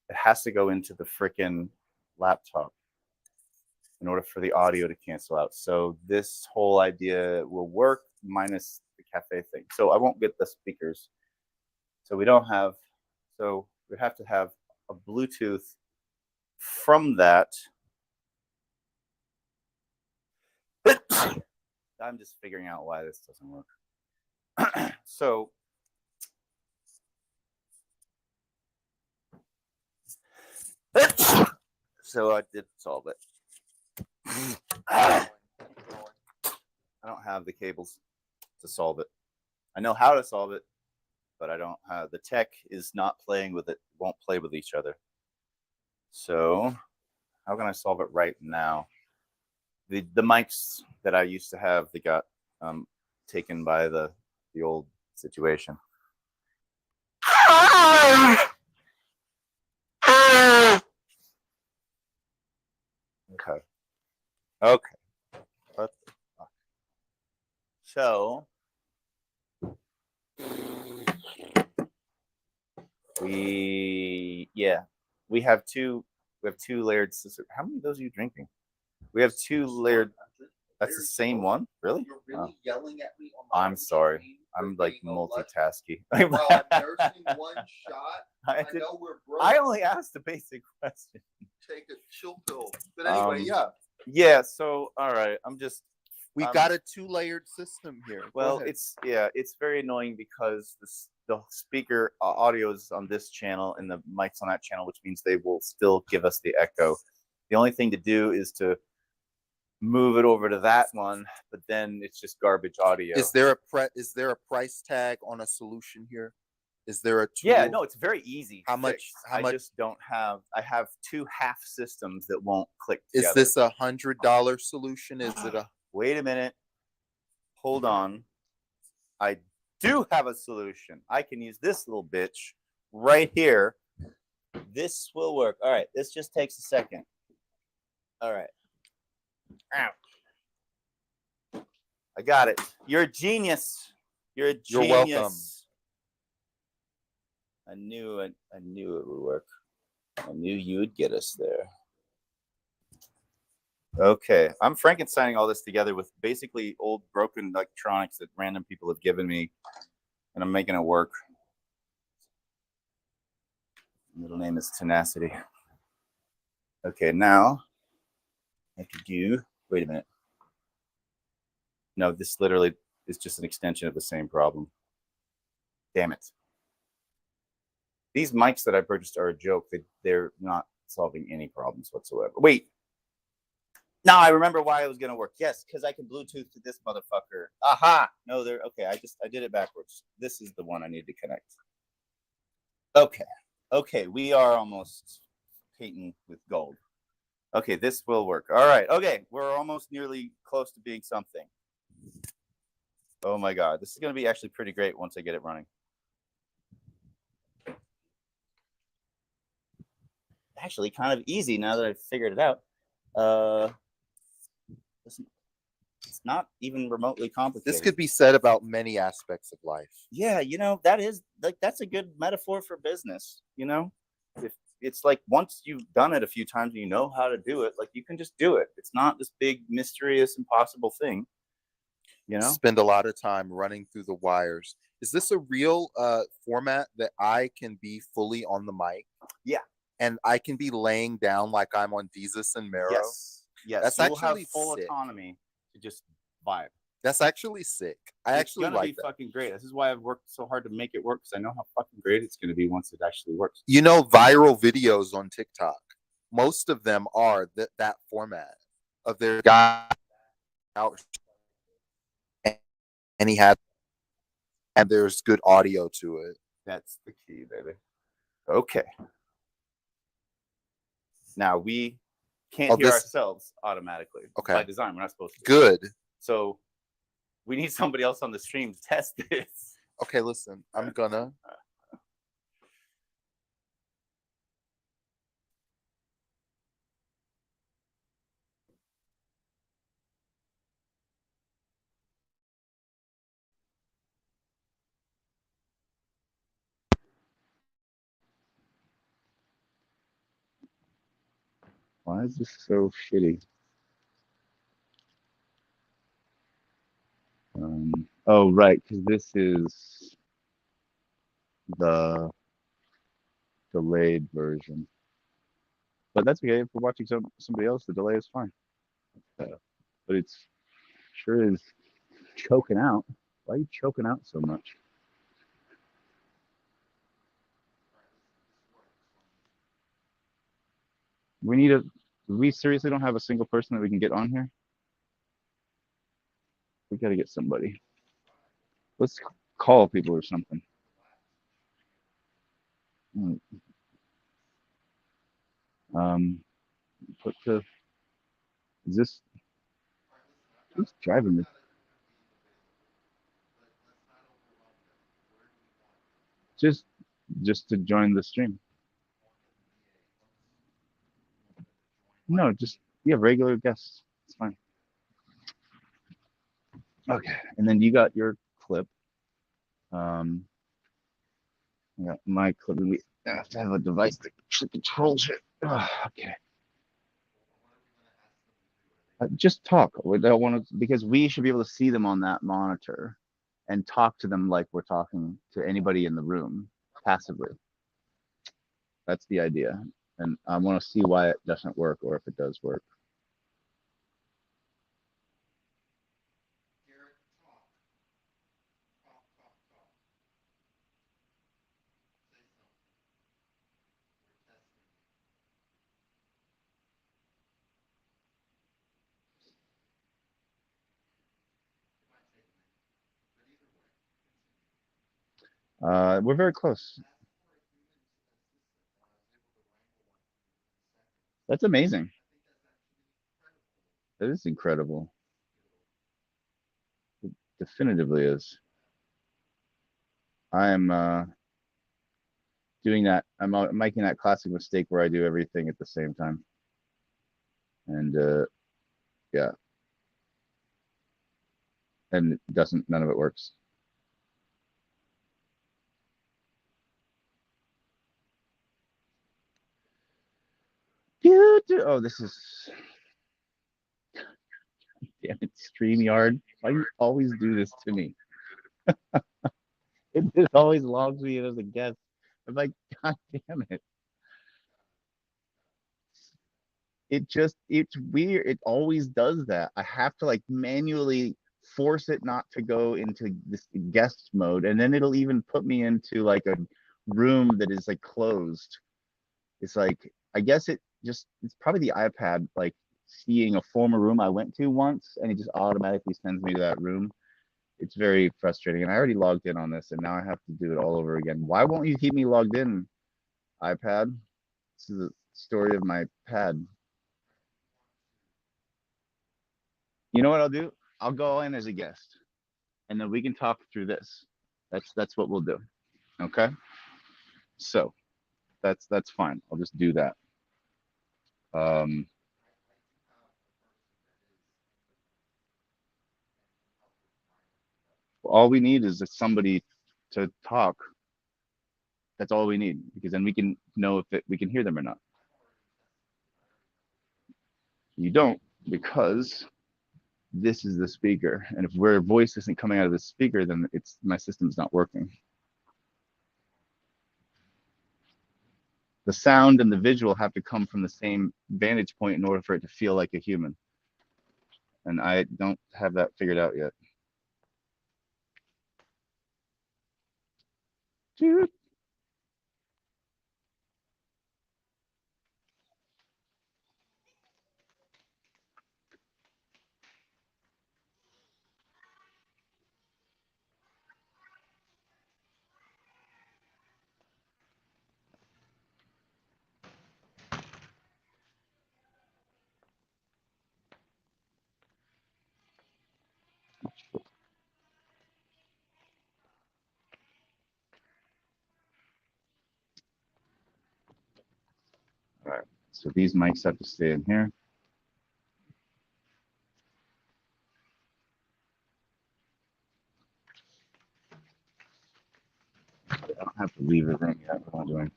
It has to go into the freaking laptop in order for the audio to cancel out. So this whole idea will work minus the cafe thing. So I won't get the speakers. So we don't have, so we have to have a Bluetooth from that. I'm just figuring out why this doesn't work. So I did solve it. I don't have the cables to solve it. I know how to solve it, but I don't have the tech is not playing with it, won't play with each other. So how can I solve it right now? The mics that I used to have, they got taken by the old situation. Okay. Okay. What the fuck? So we have two layered systems. How many of those are you drinking? We have two layered. That's the same one? Really? You're really yelling at me. I'm sorry. I'm like multitasking. Well, I'm nursing one shot. I know we're broke. I only asked a basic question. Take a chill pill. But anyway, yeah. Yeah, so all right. We've got a 2-layered system here. Well, it's very annoying because the speaker audio is on this channel and the mic's on that channel, which means they will still give us the echo. The only thing to do is to move it over to that one, but then it's just garbage audio. Is there a price tag on a solution here? Is there a tool? Yeah, no, it's very easy. How much? I just don't have. I have two half systems that won't click together. Is this $100 solution? Is it a? Wait a minute. Hold on. I do have a solution. I can use this little bitch right here. This will work. All right. This just takes a second. All right. Ow. I got it. You're a genius. You're a genius. You're welcome. I knew it would work. I knew you would get us there. Okay, I'm Frankensteining all this together with basically old broken electronics that random people have given me, and I'm making it work. Middle name is Tenacity. Okay, now I have to do. Wait a minute. No, this literally is just an extension of the same problem. Damn it. These mics that I purchased are a joke. They're not solving any problems whatsoever. Wait. Now I remember why it was going to work. Yes, because I can Bluetooth to this motherfucker. Aha! No, they're okay. I did it backwards. This is the one I need to connect. Okay, we are almost painting with gold. Okay, this will work. All right. Okay, we're almost nearly close to being something. Oh my god, this is going to be actually pretty great once I get it running. Actually, kind of easy now that I've figured it out. It's not even remotely complicated. This could be said about many aspects of life. Yeah, that's a good metaphor for business. If it's like once you've done it a few times and you know how to do it, like you can just do it. It's not this big mysterious impossible thing. Spend a lot of time running through the wires. Is this a real format that I can be fully on the mic? Yeah. And I can be laying down like I'm on Jesus and Mero? Yes. That's You'll actually have full sick. autonomy to just vibe. That's actually sick. It's gonna be fucking great. This is why I've worked so hard to make it work, because I know how fucking great it's gonna be once it actually works. Viral videos on TikTok, most of them are that format of their guy out, and there's good audio to it. That's the key, baby. Okay. Now we can't hear ourselves automatically. Okay. By design, we're not supposed to. Good. So we need somebody else on the stream to test this. Okay, listen, I'm gonna. Why is this so shitty? Oh, right, because this is the delayed version. But that's okay. If we're watching somebody else, the delay is fine. But it's sure is choking out. Why are you choking out so much? We seriously don't have a single person that we can get on here? We got to get somebody. Let's call people or something. Is this, who's driving this? Just to join the stream. No, just, regular guests. It's fine. Okay, and then you got your clip. I got my clip, and we have to have a device that controls it. Okay. Just talk. We don't want to, because we should be able to see them on that monitor and talk to them like we're talking to anybody in the room passively. That's the idea. And I want to see why it doesn't work, or if it does work. We're very close. That's amazing. That is incredible. It definitively is. I am doing that. I'm making that classic mistake where I do everything at the same time. And yeah. And it doesn't, none of it works. Oh, this is, damn it, StreamYard. Why do you always do this to me? It just always logs me in as a guest. I'm like, God damn it. it's weird. It always does that. I have to like manually force it not to go into this guest mode, and then it'll even put me into like a room that is like closed. It's like, I guess it's probably the iPad like seeing a former room I went to once, and it just automatically sends me to that room. It's very frustrating, and I already logged in on this, and now I have to do it all over again. Why won't you keep me logged in, iPad? This is the story of my pad. You know what I'll do? I'll go in as a guest, and then we can talk through this. That's what we'll do. Okay. So that's fine. I'll just do that. Um, all we need is somebody to talk. That's all we need, because then we can know if we can hear them or not. You don't, because this is the speaker, and if our voice isn't coming out of the speaker, then my system's not working. The sound and the visual have to come from the same vantage point in order for it to feel like a human, and I don't have that figured out yet. Dude. All right, so these mics have to stay in here. I don't have to leave it in yet. What am I doing?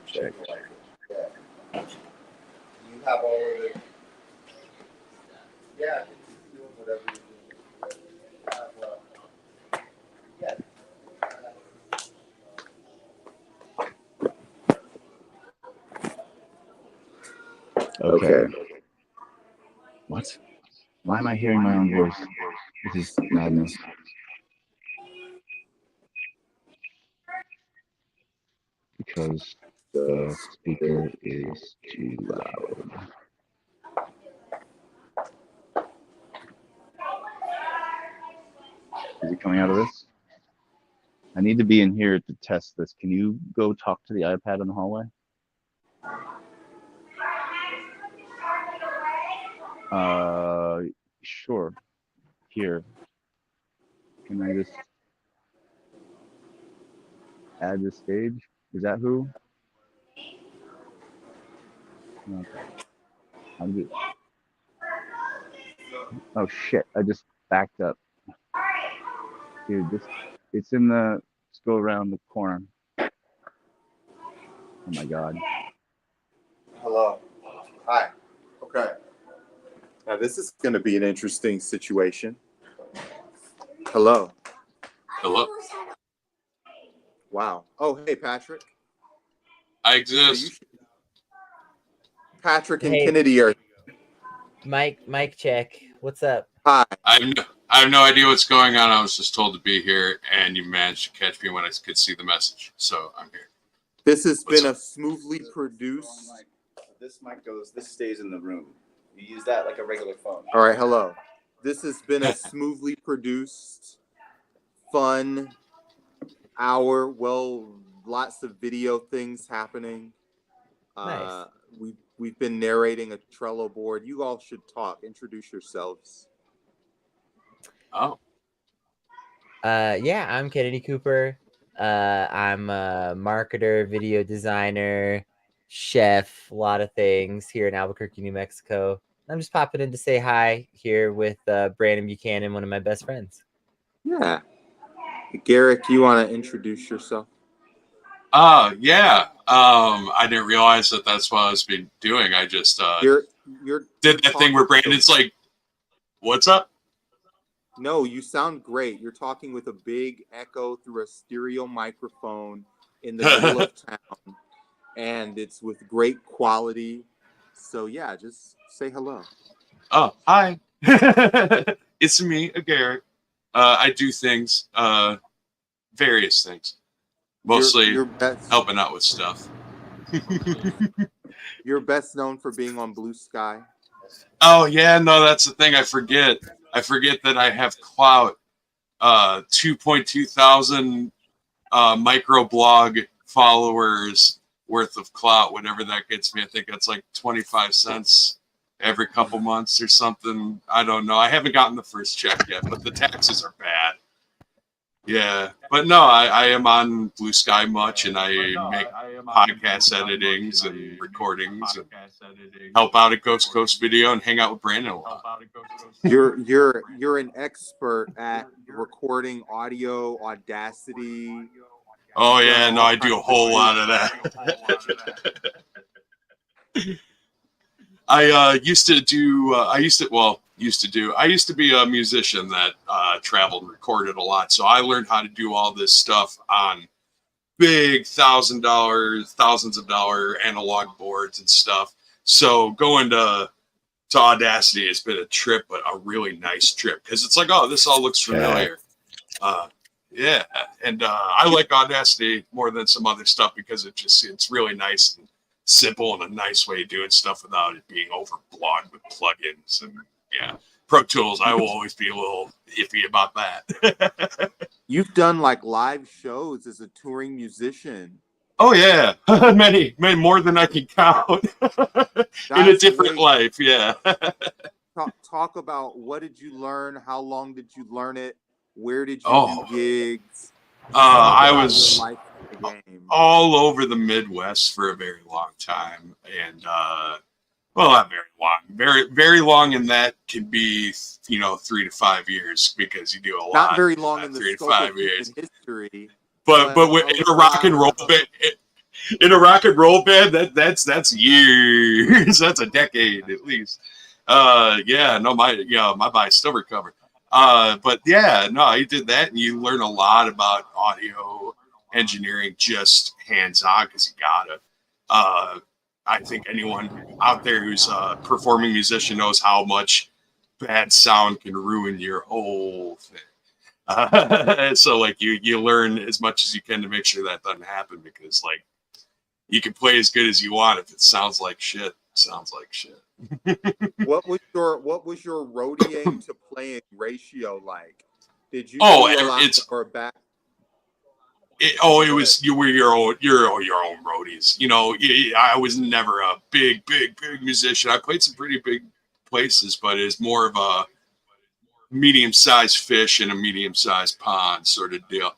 Check. You have all of it. Yeah, doing whatever you're doing. Okay. What? Why am I hearing my own voice? This is madness. Because the speaker is too loud. Is it coming out of this? I need to be in here to test this. Can you go talk to the iPad in the hallway? Sure. Here. Can I just add the stage? Is that who? Okay. Oh shit! I just backed up. Dude, it's in the. Let's go around the corner. Oh my god. Hello. Hi. Okay. Now this is going to be an interesting situation. Hello. Hello. Wow. Oh, hey, Patrick. I So exist. Patrick and Hey. Kennedy are. Mic check. What's up? Hi. I have no idea what's going on. I was just told to be here, and you managed to catch me when I could see the message. So I'm here. This has What's been up? a smoothly produced. This mic goes. This stays in the room. You use that like a regular phone. All right. Hello. This has been a smoothly produced, fun hour. Well, lots of video things happening. Nice. We've been narrating a Trello board. You all should talk. Introduce yourselves. Oh, Yeah, I'm Kennedy Cooper. I'm a marketer, video designer, chef, a lot of things here in Albuquerque, New Mexico. I'm just popping in to say hi here with Brandon Buchanan, one of my best friends. Yeah. Garrick, you want to introduce yourself? Yeah. I didn't realize that that's what I was been doing. I just You're did that thing where Brandon's like, "What's up?" No, you sound great. You're talking with a big echo through a stereo microphone in the middle of town, and it's with great quality. So yeah, just say hello. Oh, hi. It's me, Garrett. I do things, various things, mostly You're best. helping out with stuff. You're best known for being on Blue Sky. Oh yeah, no, that's the thing. I forget that I have clout. 2.2 thousand microblog followers worth of clout. Whatever that gets me, I think that's like 25 cents every couple months or something. I don't know. I haven't gotten the first check yet, but the taxes are bad. Yeah, but no, I am on Blue Sky much, and I make podcast editings and recordings, and help out at Ghost Coast Video, and hang out with Brandon a lot. You're an expert at recording audio, Audacity. Oh yeah, no, I do a whole lot of that. I used to be a musician that traveled and recorded a lot. So I learned how to do all this stuff on big thousands of dollar analog boards and stuff. So going to Audacity has been a trip, but a really nice trip, because it's like, oh, this all looks familiar. Yeah, and I like Audacity more than some other stuff because it's really nice and simple and a nice way of doing stuff without it being overblown with plugins. And yeah, Pro Tools, I will always be a little iffy about that. You've done like live shows as a touring musician. Oh yeah, many more than I can count. In a different life. Yeah. Talk about, what did you learn? How long did you learn it? Where did you do gigs? I was all over the Midwest for a very long time, and well, not very long, very long, and that can be 3 to 5 years, because you do a lot. Not very long in the 3 to scope 5 of years history. But in a rock and roll band, that's years. That's a decade at least. Yeah, no, my body's still recovered. But yeah, no, I did that, and you learn a lot about audio engineering just hands-on, because you gotta. I think anyone out there who's a performing musician knows how much bad sound can ruin your whole thing. So like you learn as much as you can to make sure that doesn't happen, because like you can play as good as you want, if it sounds like shit, it sounds like shit. What was your roadieing to playing ratio like? Did you it's or back? It was, you were your own roadies. I was never a big musician. I played some pretty big places, but it's more of a medium-sized fish in a medium-sized pond sort of deal.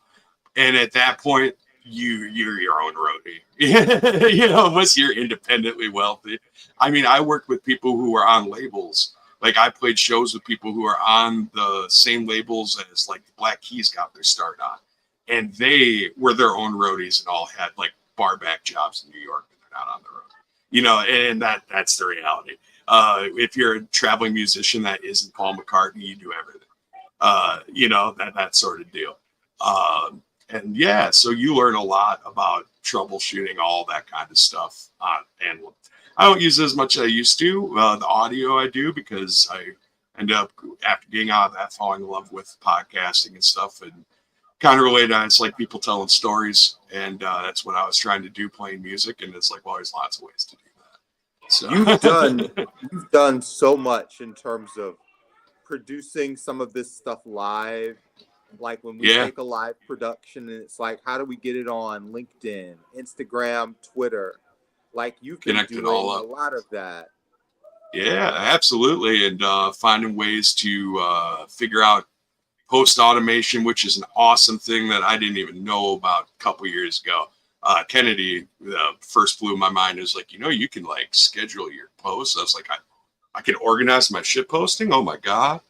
And at that point, you're your own roadie. Unless you're independently wealthy. I mean, I worked with people who were on labels. Like, I played shows with people who are on the same labels as like the Black Keys got their start on. And they were their own roadies and all had like bar back jobs in New York, and they're not on the road. And that's the reality. If you're a traveling musician that isn't Paul McCartney, you do everything. That sort of deal. And yeah, so you learn a lot about troubleshooting, all that kind of stuff. And I don't use it as much as I used to. The audio I do, because I ended up, after getting out of that, falling in love with podcasting and stuff, and kind of related on, it's like people telling stories, and that's what I was trying to do, playing music. And it's like, well, there's lots of ways to do that. So You've done so much in terms of producing some of this stuff live. Like when we take a live production, and it's like, how do we get it on LinkedIn, Instagram, Twitter? Like, you can do a lot of that. Yeah, absolutely. And finding ways to figure out post automation, which is an awesome thing that I didn't even know about a couple years ago. Kennedy first blew my mind. It was like, you can like schedule your posts. I was like, I can organize my shit posting. Oh my God,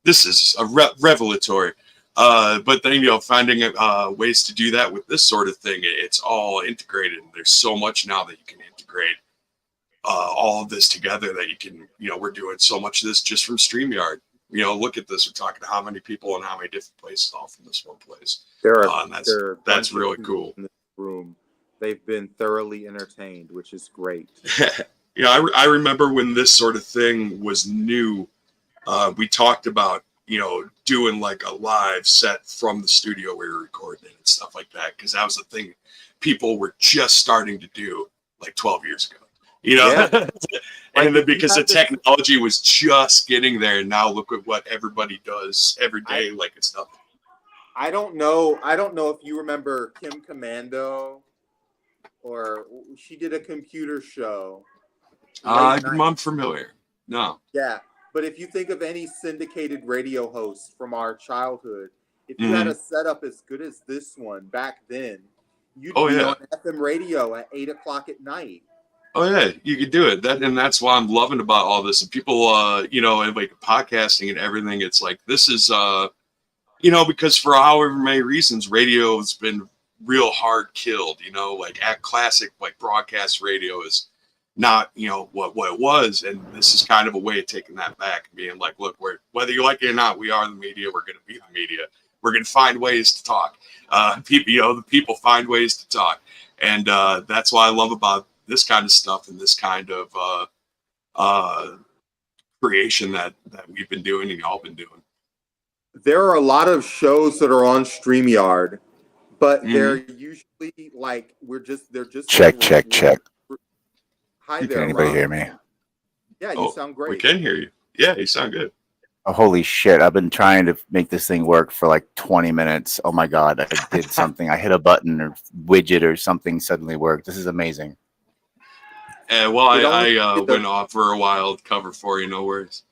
this is a revelatory. But then, finding ways to do that with this sort of thing, it's all integrated. There's so much now that you can integrate all of this together that you can, we're doing so much of this just from StreamYard. Look at this. We're talking to how many people and how many different places all from this one place. And that's really cool. In this room, they've been thoroughly entertained, which is great. I remember when this sort of thing was new. We talked about doing like a live set from the studio we were recording and stuff like that, because that was the thing people were just starting to do like 12 years ago. Yeah. And then because the technology was just getting there, and now look at what everybody does every day, like it's nothing. I don't know if you remember Kim Commando, or she did a computer show. I'm familiar. No. Yeah, but if you think of any syndicated radio host from our childhood, if you had a setup as good as this one back then, you'd be on FM radio at 8 o'clock at night. Oh yeah, you could do it. And that's why I'm loving about all this. And people, and like podcasting and everything. It's like this is, because for however many reasons, radio has been real hard killed. Like at classic like broadcast radio is not what it was, and this is kind of a way of taking that back and being like, look, whether you like it or not, we are the media. We're going to be the media. We're going to find ways to talk. The people find ways to talk, and that's what I love about this kind of stuff and this kind of creation that we've been doing and y'all been doing. There are a lot of shows that are on StreamYard, but they're usually like they're just check. Hi there. Can anybody Rob. hear me? Yeah, you sound great. We can hear you. Yeah, you sound good. Oh, holy shit. I've been trying to make this thing work for like 20 minutes. Oh my God. I did something. I hit a button or widget or something suddenly worked. This is amazing. Well, I went off for a while to cover for you. No worries.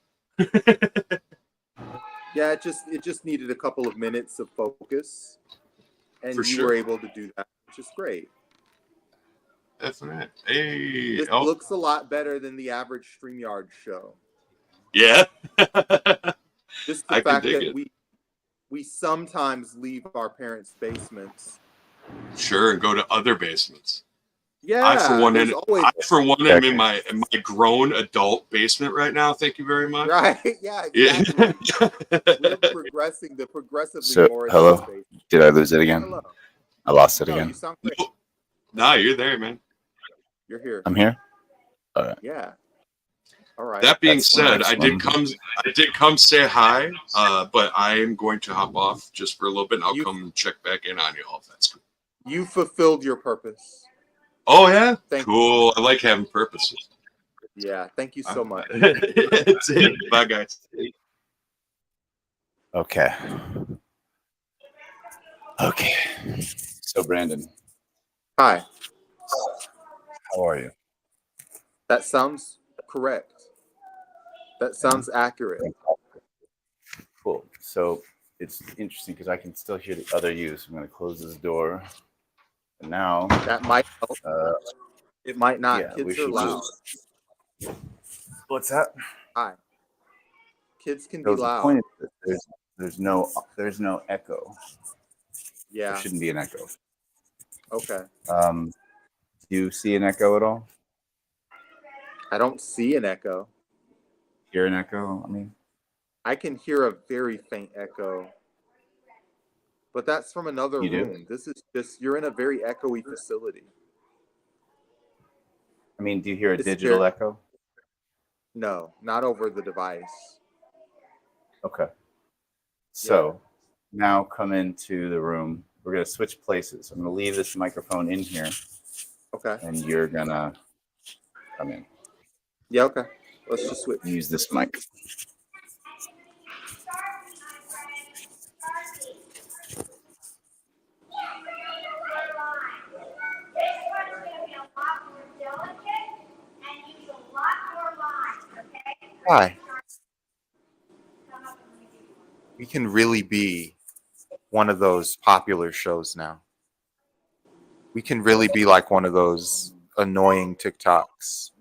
Yeah, it just needed a couple of minutes of focus, and For you sure. were able to do that, which is great. Definitely. Hey. This looks a lot better than the average StreamYard show. Yeah. Just the fact that we sometimes leave our parents' basements. Sure, and go to other basements. Yeah, I for one am in my grown adult basement right now. Thank you very much. Right? Yeah, exactly. We're progressively more. Hello? Did I lose it again? Hello. I lost it again. You sound great. No, you're there, man. You're here. I'm here. All right. Yeah. All right. That being That's said, the I next did come say hi, but I am going to hop off just for a little bit, and I'll come check back in on you all. If that's cool. You fulfilled your purpose. Oh yeah, Thank cool. you. I like having purposes. Yeah, thank you so much. Bye, guys. Okay. So, Brandon, Hi. how are you? That sounds correct. That sounds accurate. Cool. So it's interesting because I can still hear the other you. So I'm going to close this door. And now that might help. It might not. Yeah, Kids are loud. What's that? Hi. Kids can So be the loud. point is that there's no echo. Yeah. There shouldn't be an echo. Okay. Do you see an echo at all? I don't see an echo. Hear an echo? I mean, I can hear a very faint echo. But that's from another You do? room. This is just, you're in a very echoey facility. do you hear a It's digital very- echo? No, not over the device. Okay. So now come into the room. We're going to switch places. I'm going to leave this microphone in here, Okay. and you're going to come in. Yeah, okay. Let's just switch. Use this mic. Hi. We can really be one of those popular shows now. We can really be like one of those annoying TikToks.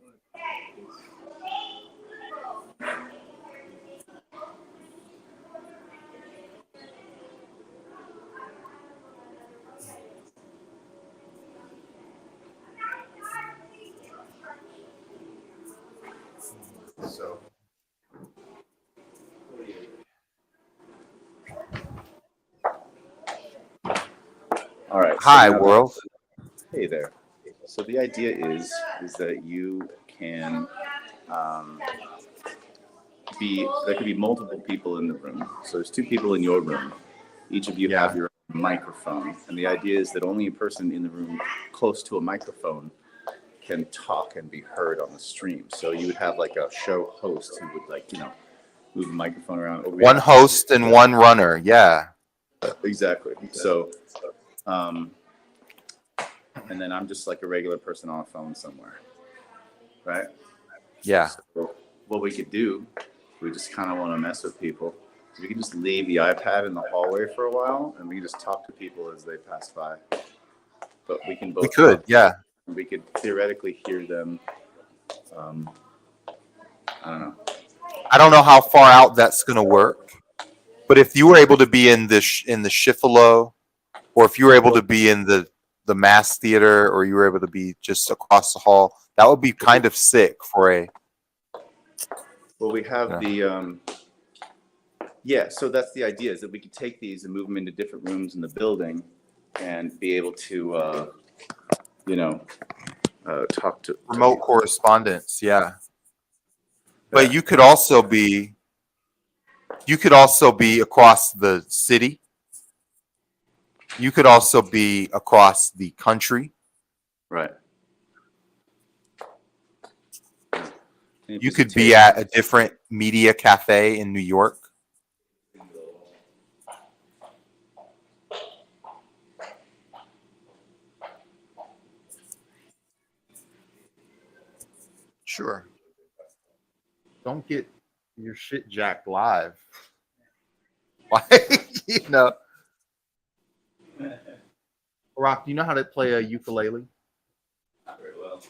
So All right. hi now- world. Hey there. So the idea is that you can there could be multiple people in the room. So there's two people in your room. Each of you Yeah. have your own microphone, and the idea is that only a person in the room close to a microphone can talk and be heard on the stream. So you would have like a show host who would move the microphone around. One host and one runner. Yeah. Exactly. So, and then I'm just like a regular person on a phone somewhere, right? Yeah. So what we could do, we just kind of want to mess with people. So we can just leave the iPad in the hallway for a while, and we can just talk to people as they pass by. But we can both. We could. Yeah. We could theoretically hear them. I don't know. I don't know how far out that's going to work, but if you were able to be in the Shifalo, or if you were able to be in the Mass Theater, or you were able to be just across the hall, that would be kind of sick for a. Well, we have so that's the idea, is that we could take these and move them into different rooms in the building and be able to, talk to Remote correspondence, yeah. But you could also be across the city. You could also be across the country. Right. You could be at a different media cafe in New York. Sure. Don't get your shit jacked live. Rock, do you know how to play a ukulele? Not very well.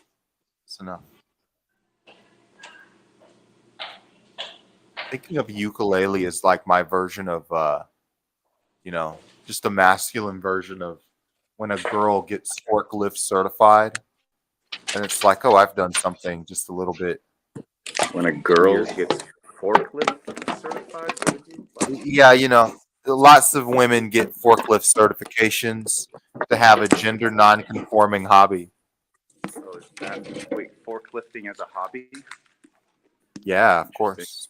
That's enough. Thinking of ukulele is like my version of, just a masculine version of when a girl gets forklift certified. And it's like, oh, I've done something just a little bit. When a girl gets forklift certified? Yeah, lots of women get forklift certifications to have a gender non-conforming hobby. Oh, is that, wait, forklifting as a hobby? Yeah, of course.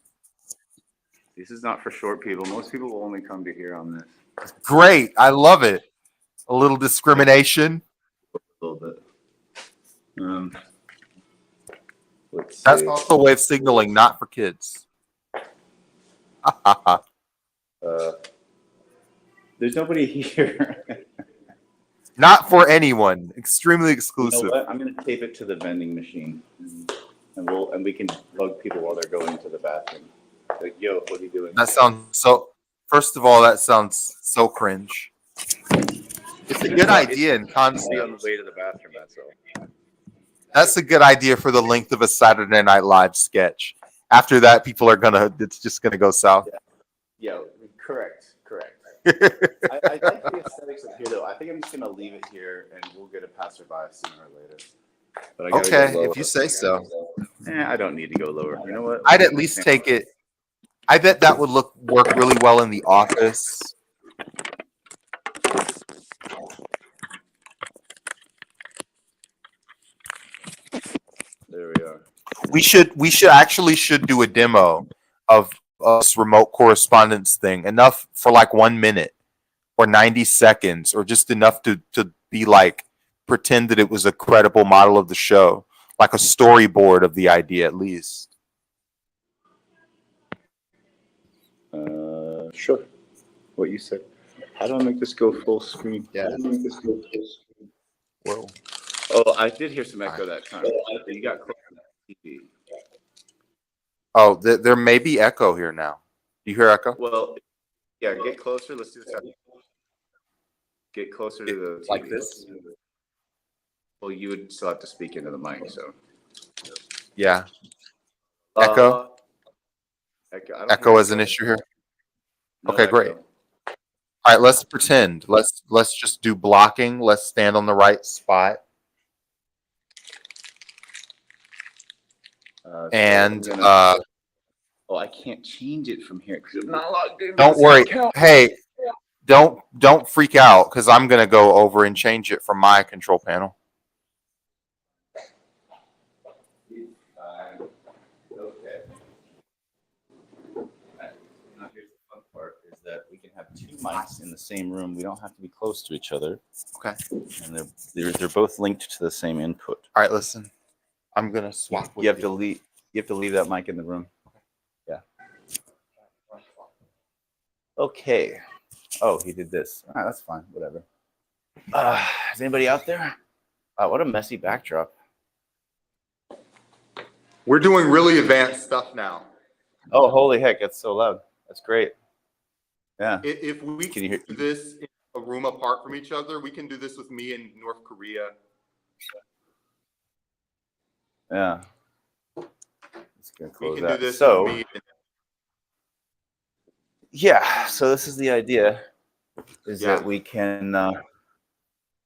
This is not for short people. Most people will only come to hear on this. Great. I love it. A little discrimination. A little bit. Let's That's see. also a way of signaling not for kids. There's nobody here. Not for anyone. Extremely You exclusive. know what? I'm gonna tape it to the vending machine, and we can bug people while they're going to the bathroom. Like, yo, what are you doing? That sounds so. First of all, that sounds so cringe. It's a good idea in Be concept. on the way to the bathroom. That's all. That's a good idea for the length of a Saturday Night Live sketch. After that, it's just gonna go south. Yeah, correct. I like the aesthetics of here, though. I think I'm just gonna leave it here, and we'll get a passerby sooner or later. But I gotta Okay, go lower. if you say so. I don't need to go lower. You know what? I'd at least take it. I bet that would work really well in the office. There we are. We should do a demo of this remote correspondence thing. Enough for like 1 minute or 90 seconds, or just enough to be like pretend that it was a credible model of the show, like a storyboard of the idea at least. Sure. What you said. How do I make this go full screen? Yeah. How do I make this go full screen? Whoa. Oh, I did hear some echo that time. You got close to the TV. Oh, there may be echo here now. Do you hear echo? Well, yeah, get closer. Let's do this. Get closer to the TV. Like this? Well, you would still have to speak into the mic, so. Yeah. Echo? Echo, I don't Echo hear is an issue here. No Okay, great. echo. All right, let's pretend. Let's just do blocking. Let's stand on the right spot. So And I'm gonna- oh, I can't change it from here because I'm not logged in. don't worry. Hey, don't freak out because I'm gonna go over and change it from my control panel. Okay. Now here's the fun part: is that we can have two mics in the same room. We don't have to be close to each other. Okay. And they're both linked to the same input. All right, listen. I'm gonna swap with You have to leave. You have to leave that mic in the room. Yeah. Okay. Oh, he did this. All right, that's fine. Whatever. Is anybody out there? What a messy backdrop. We're doing really advanced stuff now. Oh, holy heck! That's so loud. That's great. Yeah. If we Can you hear- do this in a room apart from each other, we can do this with me in North Korea. Yeah. It's gonna We close can do that. this So with me. yeah. So this is the idea: is Yeah. that we can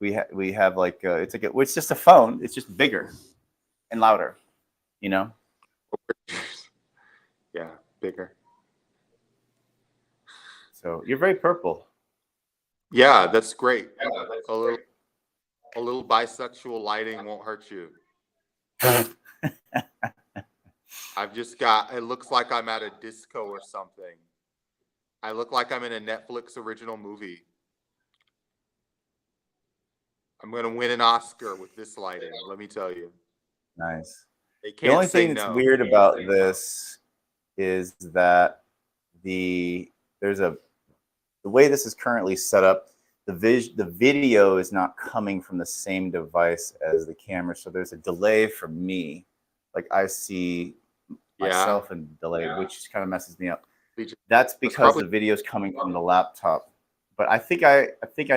we have like it's just a phone. It's just bigger and louder. You know. Yeah, bigger. So you're very purple. Yeah, that's great. A little bisexual lighting won't hurt you. I've just got, it looks like I'm at a disco or something. I look like I'm in a Netflix original movie. I'm going to win an Oscar with this lighting, let me tell you. Nice. They The can't only say thing that's no. weird about this is that the way this is currently set up, the video is not coming from the same device as the camera, so there's a delay for me. Like I see myself in delay, which kind of messes me up. That's because the video is coming from the laptop. But I think I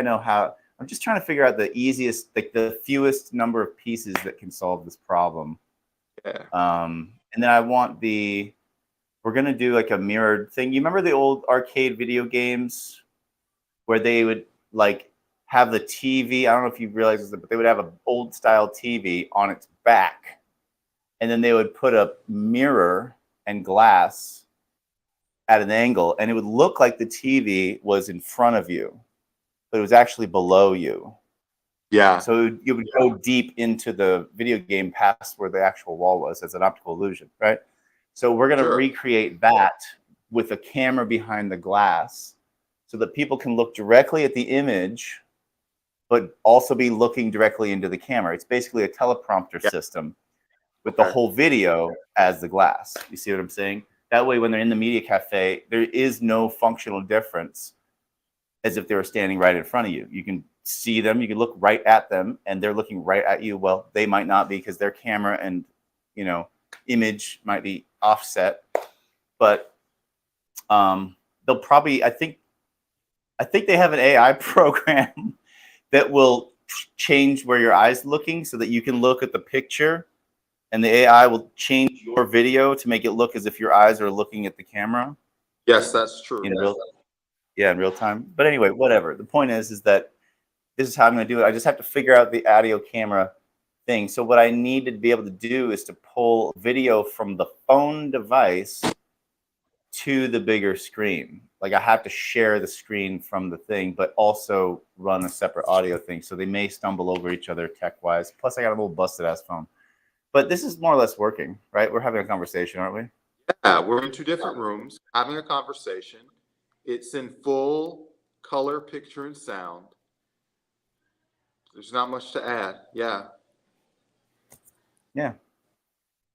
know how. I'm just trying to figure out the easiest, like the fewest number of pieces that can solve this problem. Yeah. And then I want we're gonna do like a mirrored thing. You remember the old arcade video games where they would like have the TV? I don't know if you realize this, but they would have an old style TV on its back, and then they would put a mirror and glass at an angle, and it would look like the TV was in front of you, but it was actually below you. Yeah. So it would go deep into the video game past where the actual wall was as an optical illusion, right? So we're going to recreate that with a camera behind the glass so that people can look directly at the image, but also be looking directly into the camera. It's basically a teleprompter system with the whole video as the glass. You see what I'm saying? That way, when they're in the media cafe, there is no functional difference as if they were standing right in front of you. You can see them, you can look right at them, and they're looking right at you. Well, they might not be because their camera and, image might be offset, but they'll probably, I think they have an AI program that will change where your eye's looking so that you can look at the picture, and the AI will change your video to make it look as if your eyes are looking at the camera. Yes, that's true. In real time. But anyway, whatever. The point is that this is how I'm going to do it. I just have to figure out the audio camera thing. So what I need to be able to do is to pull video from the phone device to the bigger screen. Like I have to share the screen from the thing, but also run a separate audio thing. So they may stumble over each other tech-wise. Plus I got a little busted-ass phone. But this is more or less working, right? We're having a conversation, aren't we? Yeah, we're in 2 different rooms having a conversation. It's in full color, picture, and sound. There's not much to add. Yeah. Yeah.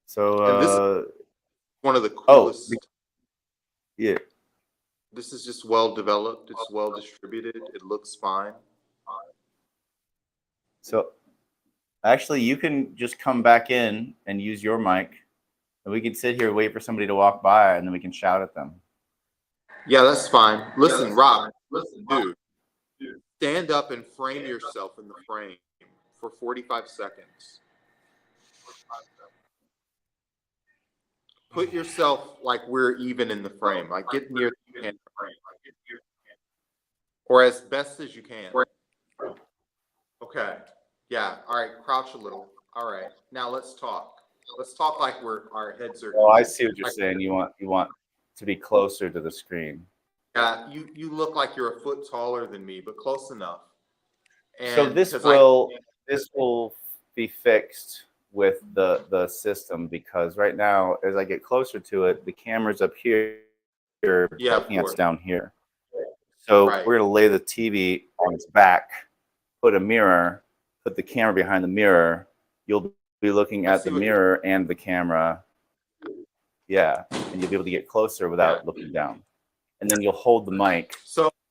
So and this is one of the coolest. Yeah. This is just well developed. It's well distributed. It looks fine. So actually, you can just come back in and use your mic, and we can sit here, wait for somebody to walk by, and then we can shout at them. Yeah, that's fine. Listen, Rob. Listen, dude. Stand up and frame yourself in the frame for 45 seconds. Put yourself like we're even in the frame. Like get near the camera. Or as best as you can. Okay. Yeah. All right. Crouch a little. All right. Now let's talk. Let's talk like our heads are. Oh, I see what you're saying. You want to be closer to the screen. Yeah. You look like you're a foot taller than me, but close enough. And so this will be fixed with the system, because right now, as I get closer to it, the camera's up here. Yeah, it's down here. So we're gonna lay the TV on its back, put a mirror, put the camera behind the mirror. You'll be looking at the mirror and the camera. Yeah, and you'll be able to get closer without looking down. And then you'll hold the mic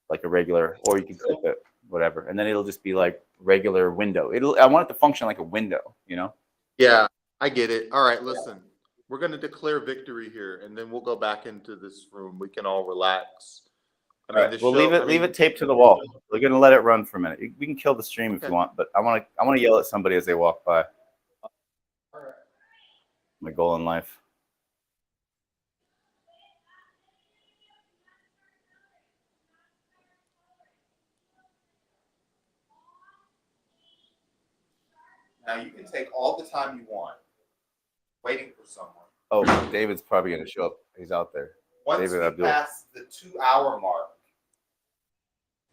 like a regular, or you can clip it, whatever. And then it'll just be like regular window. I want it to function like a window, you know? Yeah, I get it. All right, listen. We're gonna declare victory here, and then we'll go back into this room. We can all relax. I mean, we'll leave it taped to the wall. We're gonna let it run for a minute. We can kill the stream if you want, but I want to yell at somebody as they walk by. All right. My goal in life. Now you can take all the time you want, waiting for someone. Oh, David's probably gonna show up. He's out there. Once we pass the 2-hour mark,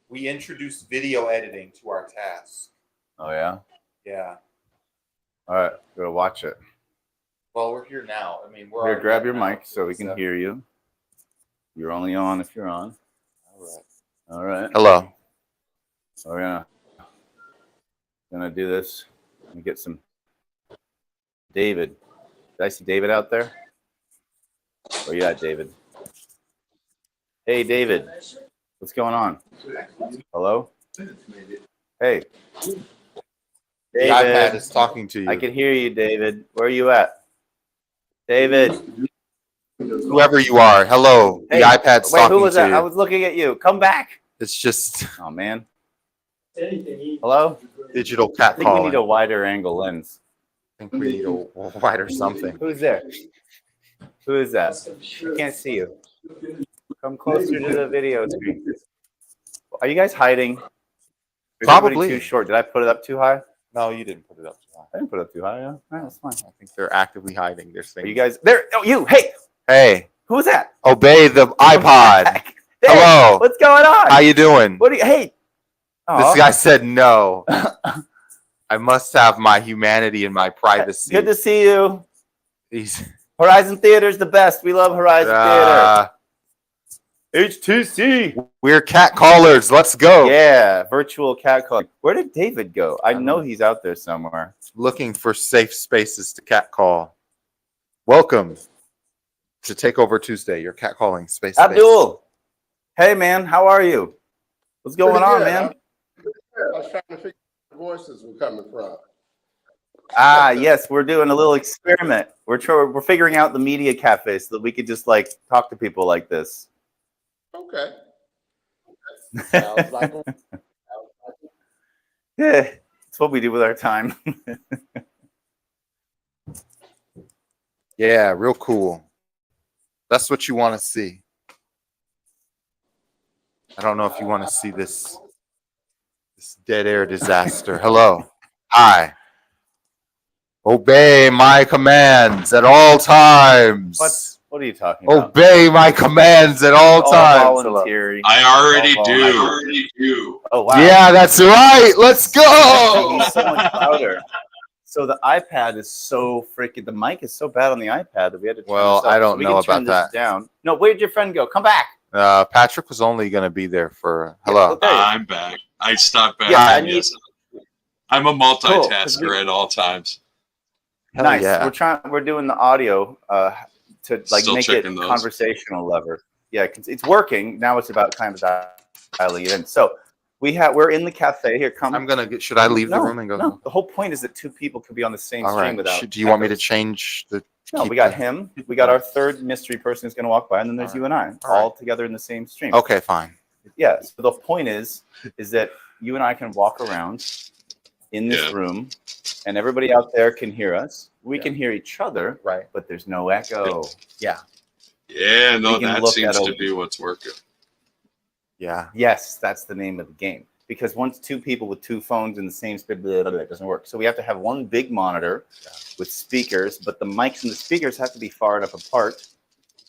we introduce video editing to our task. Oh yeah. Yeah. All right, we're gonna watch it. Well, we're here now. I mean, we're here. Grab your mic so we can hear you. You're only on if you're on. All right. All right. Hello. So we're gonna do this. Let me get some David. Did I see David out there? Where you at, David? Hey, David. What's going on? Hello? Hey. David. The iPad is talking to you. I can hear you, David. Where are you at? David. Whoever you are. Hello. Hey, the iPad's wait, talking who was to that? you. I was looking at you. Come back. It's just oh man. Hello? Digital cat I think we need a wider angle lens. I think we need a wider something. Who's there? Who is that? I can't see you. Come closer to the video screen. Are you guys hiding? Is Probably too short. Did I put it up too high? No, you didn't put it up too high. I didn't put it up too high. Yeah, all right, that's fine. I think they're actively hiding their thing. Are you guys there? Oh, you! Hey! Hey! Who was that? Obey the iPod. Hey, hello. What's going on? How you doing? What do you? Hey! This guy said no. I must have my humanity and my privacy. Good to see you. Horizon Theater's the best. We love Horizon Theater. HTC. We're cat callers. Let's go. Yeah, virtual cat call. Where did David go? I know he's out there somewhere. Looking for safe spaces to cat call. Welcome to Takeover Tuesday, your cat calling space. Abdul. Hey, man. How are you? What's going on, man? I was trying to figure out where the voices were coming from. Ah, yes, we're doing a little experiment. We're figuring out the media cafe so that we could just like talk to people like this. Okay. Sounds like yeah, it's what we do with our time. Yeah, real cool. That's what you want to see. I don't know if you want to see this dead air disaster. Hello. Hi. Obey my commands at all times. What are you talking about? Obey my commands at all times. Voluntary. I already do. Oh wow. Yeah, that's right. Let's go. He's so much louder. So the iPad is so freaking. The mic is so bad on the iPad that we had to. Well, I don't know about that. Down. No, where'd your friend go? Come back. Patrick was only going to be there for. Hello. I'm back. I stopped back. Yeah, I'm a multitasker at all times. Nice. Yeah. We're doing the audio to like Still make it those. conversational lever. Yeah, it's working. Now it's about kind of dialing it in. So we're in the cafe here. Come. I'm gonna. Should I leave the room and go? No. The whole point is that two people could be on the same All stream right. without. Do you want me to change the? No, we got him. We got our third mystery person who's going to walk by, and then there's you and I, all together in the same stream. Okay, fine. Yeah. So the point is that you and I can walk around in this Yeah. room, and everybody out there can hear us. We can hear each other, Right. but there's no echo. Yeah. Yeah, no, We can that look seems at to a- be what's working. Yeah. Yes, that's the name of the game. Because once two people with two phones in the same space, it doesn't work. So we have to have one big monitor with speakers, but the mics and the speakers have to be far enough apart.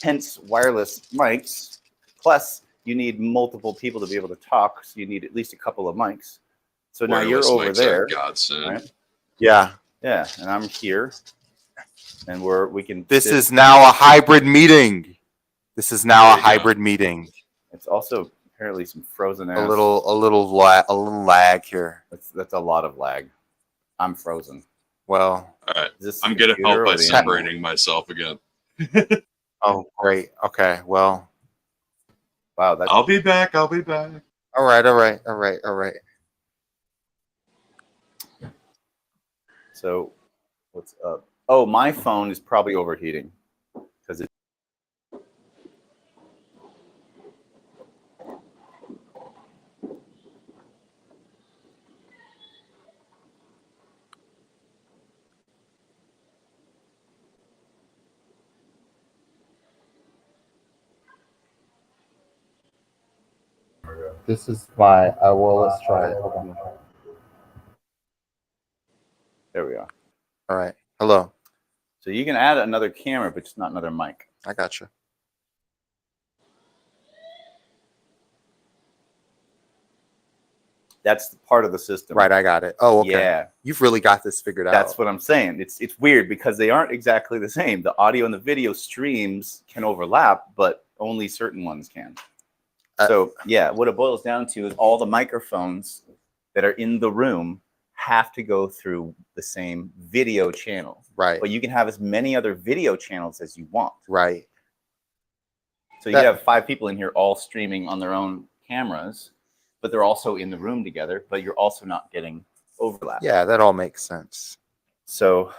Hence, wireless mics. Plus, you need multiple people to be able to talk, so you need at least a couple of mics. So now you're Wireless over mics are there, a godsend. right? Yeah. Yeah, and I'm here, and we can. This sit- is now a hybrid meeting. This is now There a you go. hybrid meeting. It's also apparently some frozen ass. A little lag here. That's a lot of lag. I'm frozen. Well, All right. Is this the I'm going to computer help or by the internet? separating myself again. oh great. Okay. Well. Wow, that's I'll be back. I'll be back. All right. so. What's up? Oh, my phone is probably overheating because it. This is my. Let's try it. Hold on. There we are. All right. Hello. So you can add another camera, but just not another mic. I got you. That's part of the system. Right. I got it. Oh, okay. Yeah, You've really got this figured out. that's what I'm saying. It's weird because they aren't exactly the same. The audio and the video streams can overlap, but only certain ones can. So yeah, what it boils down to is all the microphones that are in the room have to go through the same video channel. Right. But you can have as many other video channels as you want. Right. So you have 5 people in here all streaming on their own cameras, but they're also in the room together, but you're also not getting overlap. Yeah, that all makes sense. So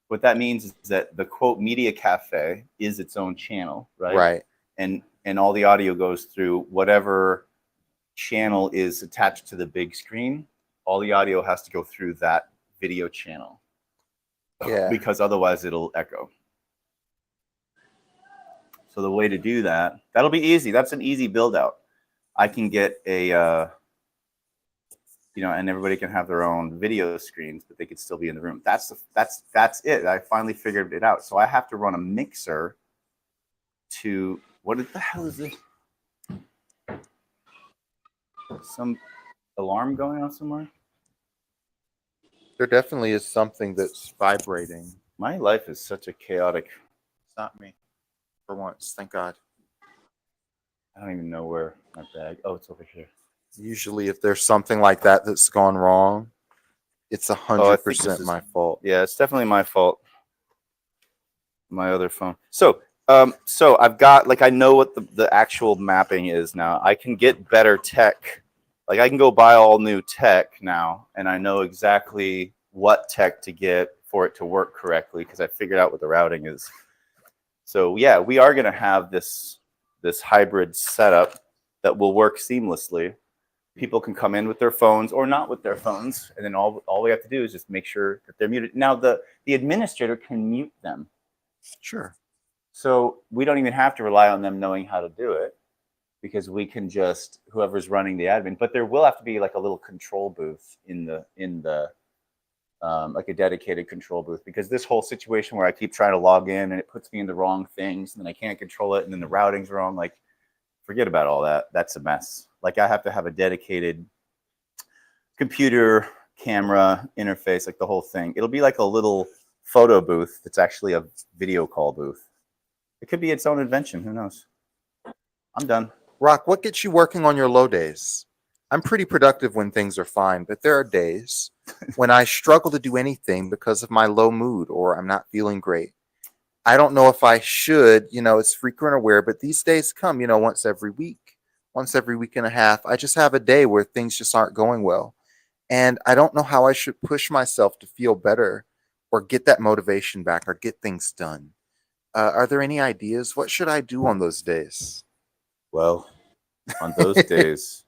what that means is that the quote media cafe is its own channel, right? Right. And all the audio goes through whatever channel is attached to the big screen. All the audio has to go through that video channel. Yeah. Because otherwise it'll echo. So the way to do that, that'll be easy. That's an easy build out. I can get a, and everybody can have their own video screens, but they could still be in the room. That's it. I finally figured it out. So I have to run a mixer to, what the hell is this? Some alarm going off somewhere? There definitely is something that's vibrating. My life is such a chaotic. It's not me. For once, thank God. I don't even know where my bag. Oh, it's over here. Usually, if there's something like that that's gone wrong, it's I think this 100% is- my fault. Yeah, it's definitely my fault. My other phone. So I've got, like, I know what the actual mapping is now. I can get better tech. Like, I can go buy all new tech now, and I know exactly what tech to get for it to work correctly because I figured out what the routing is. So yeah, we are going to have this hybrid setup that will work seamlessly. People can come in with their phones or not with their phones, and then all we have to do is just make sure that they're muted. Now the administrator can mute them. Sure. So we don't even have to rely on them knowing how to do it because we can just, whoever's running the admin, but there will have to be like a little control booth in the like a dedicated control booth, because this whole situation where I keep trying to log in and it puts me in the wrong things and then I can't control it and then the routing's wrong, like forget about all that. That's a mess. Like I have to have a dedicated computer camera interface, like the whole thing. It'll be like a little photo booth that's actually a video call booth. It could be its own invention. Who knows? I'm done. Rock, what gets you working on your low days? I'm pretty productive when things are fine, but there are days when I struggle to do anything because of my low mood or I'm not feeling great. I don't know if I should, it's frequent or aware, but these days come, once every week and a half. I just have a day where things just aren't going well. And I don't know how I should push myself to feel better or get that motivation back or get things done. Are there any ideas? What should I do on those days? Well, on those days,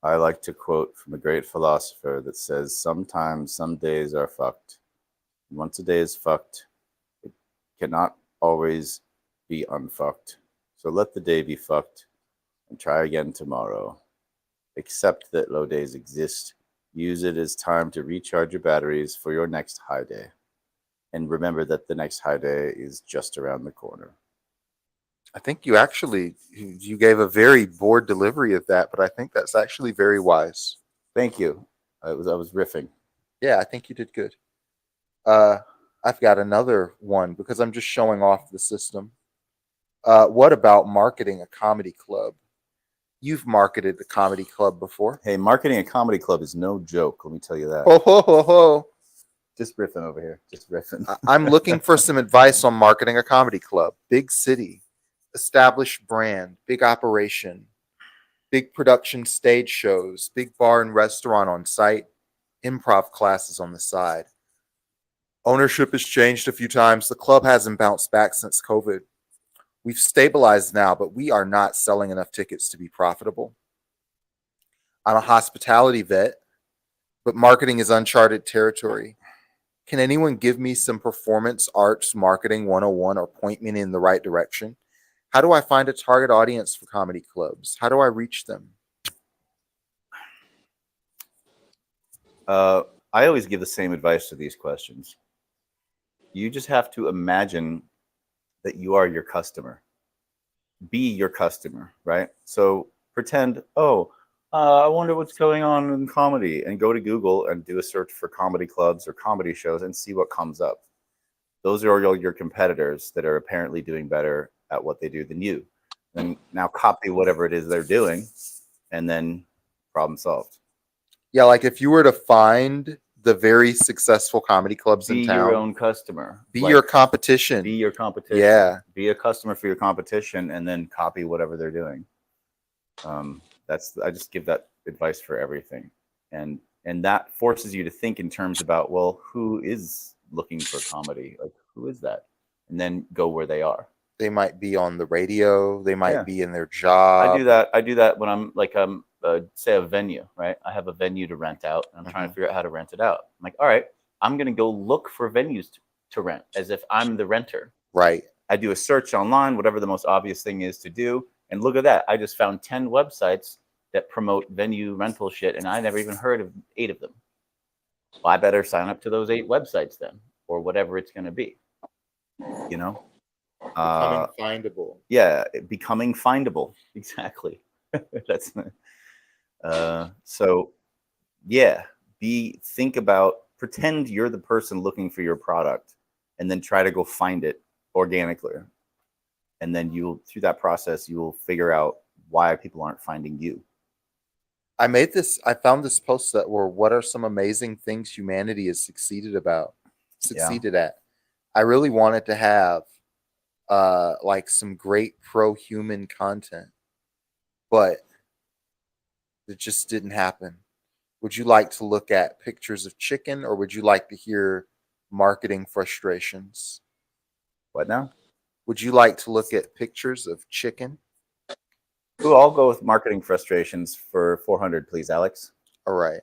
I like to quote from a great philosopher that says, sometimes some days are fucked. Once a day is fucked, it cannot always be unfucked. So let the day be fucked and try again tomorrow. Accept that low days exist. Use it as time to recharge your batteries for your next high day. And remember that the next high day is just around the corner. I think you gave a very bored delivery of that, but I think that's actually very wise. Thank you. I was riffing. Yeah, I think you did good. I've got another one because I'm just showing off the system. What about marketing a comedy club? You've marketed a comedy club before. Hey, marketing a comedy club is no joke. Let me tell you that. Ho ho ho ho! Just riffing over here. Just riffing. I'm looking for some advice on marketing a comedy club. Big city, established brand, big operation, big production stage shows, big bar and restaurant on site, improv classes on the side. Ownership has changed a few times. The club hasn't bounced back since COVID. We've stabilized now, but we are not selling enough tickets to be profitable. I'm a hospitality vet, but marketing is uncharted territory. Can anyone give me some performance arts marketing 101 or point me in the right direction? How do I find a target audience for comedy clubs? How do I reach them? I always give the same advice to these questions. You just have to imagine that you are your customer. Be your customer, right? So pretend, I wonder what's going on in comedy, and go to Google and do a search for comedy clubs or comedy shows and see what comes up. Those are all your competitors that are apparently doing better at what they do than you. And now copy whatever it is they're doing, and then problem solved. Yeah, like if you were to find the very successful comedy clubs Be in town, your own customer. be your competition. Be your competition. Yeah. Be a customer for your competition, and then copy whatever they're doing. I just give that advice for everything, and that forces you to think in terms about, well, who is looking for comedy? Like, who is that? And then go where they are. They might be on the radio. They might be in their job. I do that when I'm like, say a venue, right? I have a venue to rent out, and I'm trying to figure out how to rent it out. I'm like, all right, I'm going to go look for venues to rent as if I'm the renter. Right. I do a search online, whatever the most obvious thing is to do. And look at that. I just found 10 websites that promote venue rental shit, and I never even heard of 8 of them. Well, I better sign up to those 8 websites then, or whatever it's going to be. You know? Becoming findable. Yeah, becoming findable. Exactly. That's so yeah, pretend you're the person looking for your product, and then try to go find it organically. And then through that process, you will figure out why people aren't finding you. I found this post that were, what are some amazing things humanity has succeeded at? I really wanted to have like some great pro-human content, but it just didn't happen. Would you like to look at pictures of chicken, or would you like to hear marketing frustrations? What now? Would you like to look at pictures of chicken? Ooh, I'll go with marketing frustrations for 400, please, Alex. All right.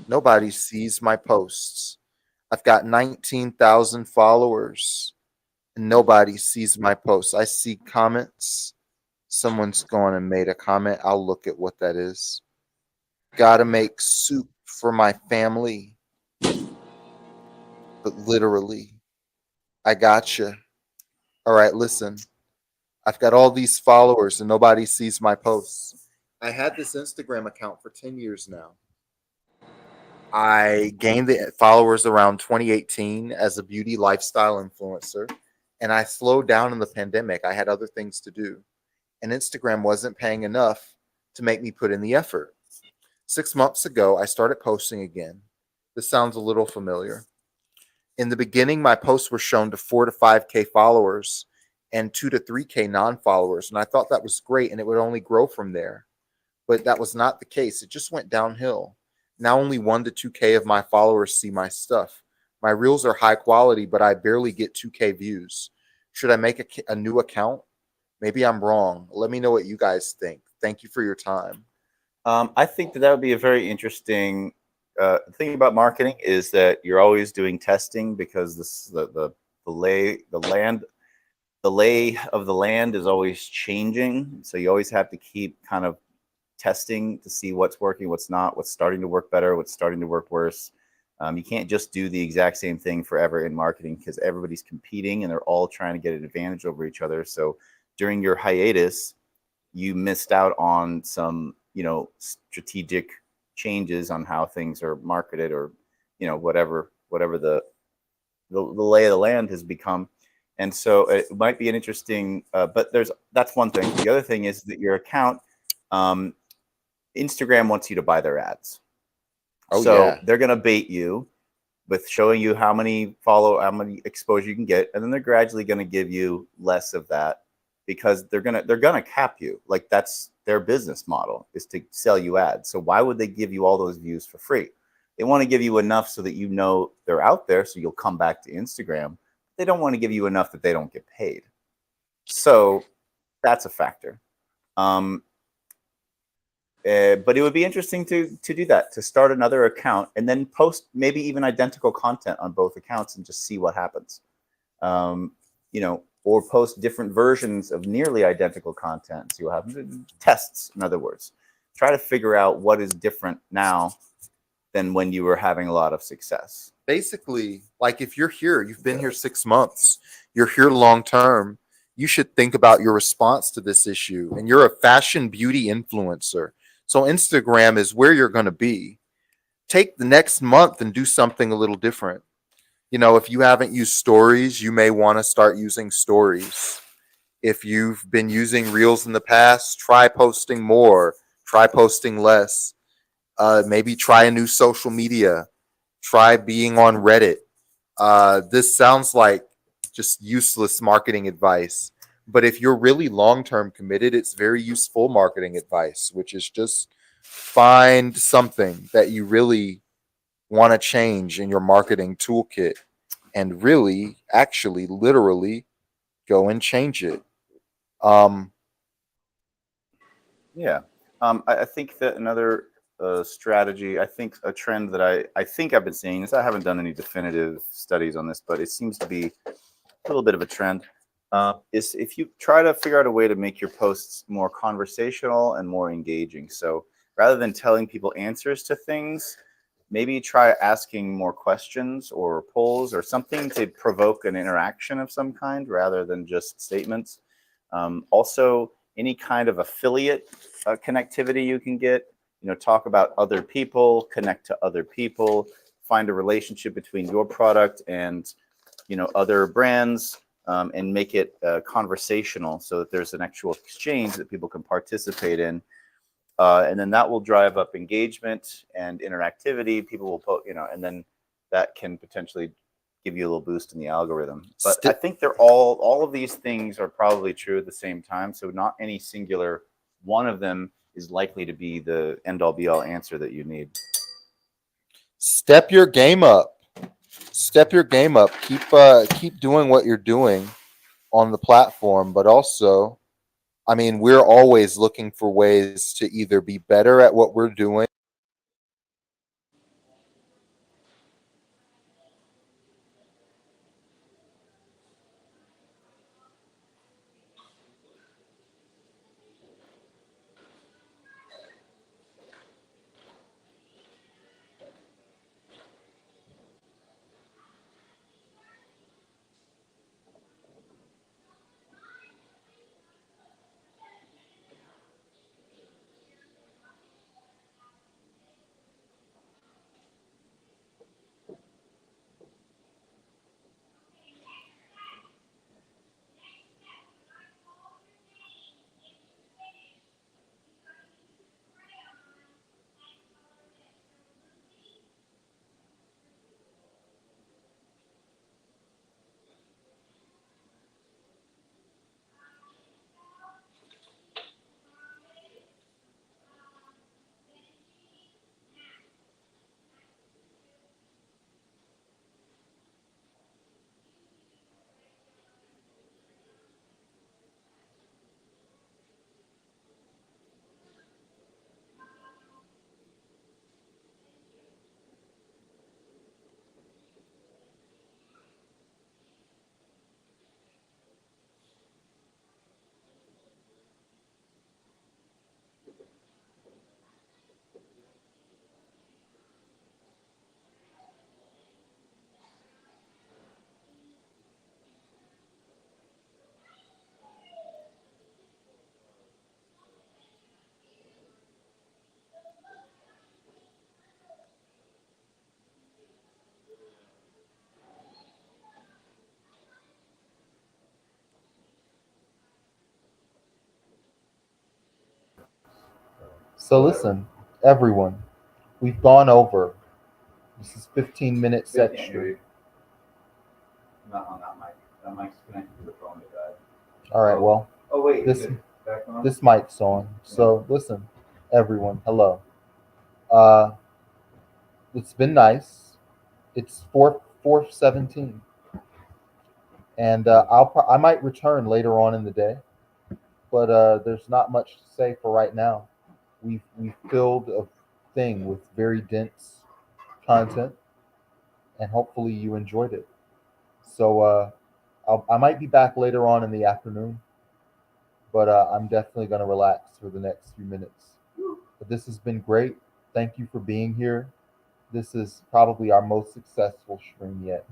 Nobody sees my posts. I've got 19,000 followers, and nobody sees my posts. I see comments. Someone's gone and made a comment. I'll look at what that is. Gotta make soup for my family. But literally, I gotcha. All right, listen. I've got all these followers and nobody sees my posts. I had this Instagram account for 10 years now. I gained the followers around 2018 as a beauty lifestyle influencer, and I slowed down in the pandemic. I had other things to do, and Instagram wasn't paying enough to make me put in the effort. 6 months ago, I started posting again. This sounds a little familiar. In the beginning, my posts were shown to 4 to 5K followers and 2 to 3K non-followers, and I thought that was great, and it would only grow from there. But that was not the case. It just went downhill. Now only 1 to 2K of my followers see my stuff. My reels are high quality, but I barely get 2K views. Should I make a new account? Maybe I'm wrong. Let me know what you guys think. Thank you for your time. I think that would be a very interesting thing about marketing is that you're always doing testing because the lay of the land is always changing. So you always have to keep kind of testing to see what's working, what's not, what's starting to work better, what's starting to work worse. You can't just do the exact same thing forever in marketing because everybody's competing and they're all trying to get an advantage over each other. So during your hiatus, you missed out on some, strategic changes on how things are marketed or, whatever the lay of the land has become. And so it might be an interesting, but that's one thing. The other thing is that your account, um, Instagram wants you to buy their ads. Oh, So yeah. they're going to bait you with showing you how many exposure you can get, and then they're gradually going to give you less of that because they're gonna cap you. Like that's their business model is to sell you ads. So why would they give you all those views for free? They want to give you enough so that you know they're out there, so you'll come back to Instagram. They don't want to give you enough that they don't get paid. So that's a factor. Um, but it would be interesting to do that, to start another account and then post maybe even identical content on both accounts and just see what happens. Um, or post different versions of nearly identical content and see what happens. Tests, in other words. Try to figure out what is different now than when you were having a lot of success. Basically, like if you're here, you've been here 6 months, you're here long term, you should think about your response to this issue. And you're a fashion beauty influencer. So Instagram is where you're going to be. Take the next month and do something a little different. If you haven't used stories, you may want to start using stories. If you've been using reels in the past, try posting more, try posting less. Maybe try a new social media, try being on Reddit. This sounds like just useless marketing advice. But if you're really long term committed, it's very useful marketing advice, which is just find something that you really want to change in your marketing toolkit and really, actually, literally go and change it. Um, Yeah. I think that another strategy, I think a trend that I think I've been seeing is I haven't done any definitive studies on this, but it seems to be a little bit of a trend. Is if you try to figure out a way to make your posts more conversational and more engaging. So rather than telling people answers to things, maybe try asking more questions or polls or something to provoke an interaction of some kind rather than just statements. Also, any kind of affiliate connectivity you can get, talk about other people, connect to other people, find a relationship between your product and, other brands, and make it conversational so that there's an actual exchange that people can participate in. And then that will drive up engagement and interactivity. People will put, and then that can potentially give you a little boost in the algorithm. But I think they're all of these things are probably true at the same time. So not any singular one of them is likely to be the end all be all answer that you need. Step your game up. Step your game up. Keep doing what you're doing on the platform, but also, I mean, we're always looking for ways to either be better at what we're doing. So listen, everyone, we've gone over. This is 15-minute I can't hear section. you. Not on that mic. That mic's connected to the phone that died. All right, well, Oh wait, this is it back on? this mic's on. So listen, everyone, hello. It's been nice. It's 4:17, and I might return later on in the day, but there's not much to say for right now. We've filled a thing with very dense content, and hopefully you enjoyed it. So I might be back later on in the afternoon, but I'm definitely going to relax for the next few minutes. But this has been great. Thank you for being here. This is probably our most successful stream yet,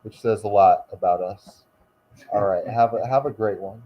which says a lot about us. All right, have a great one.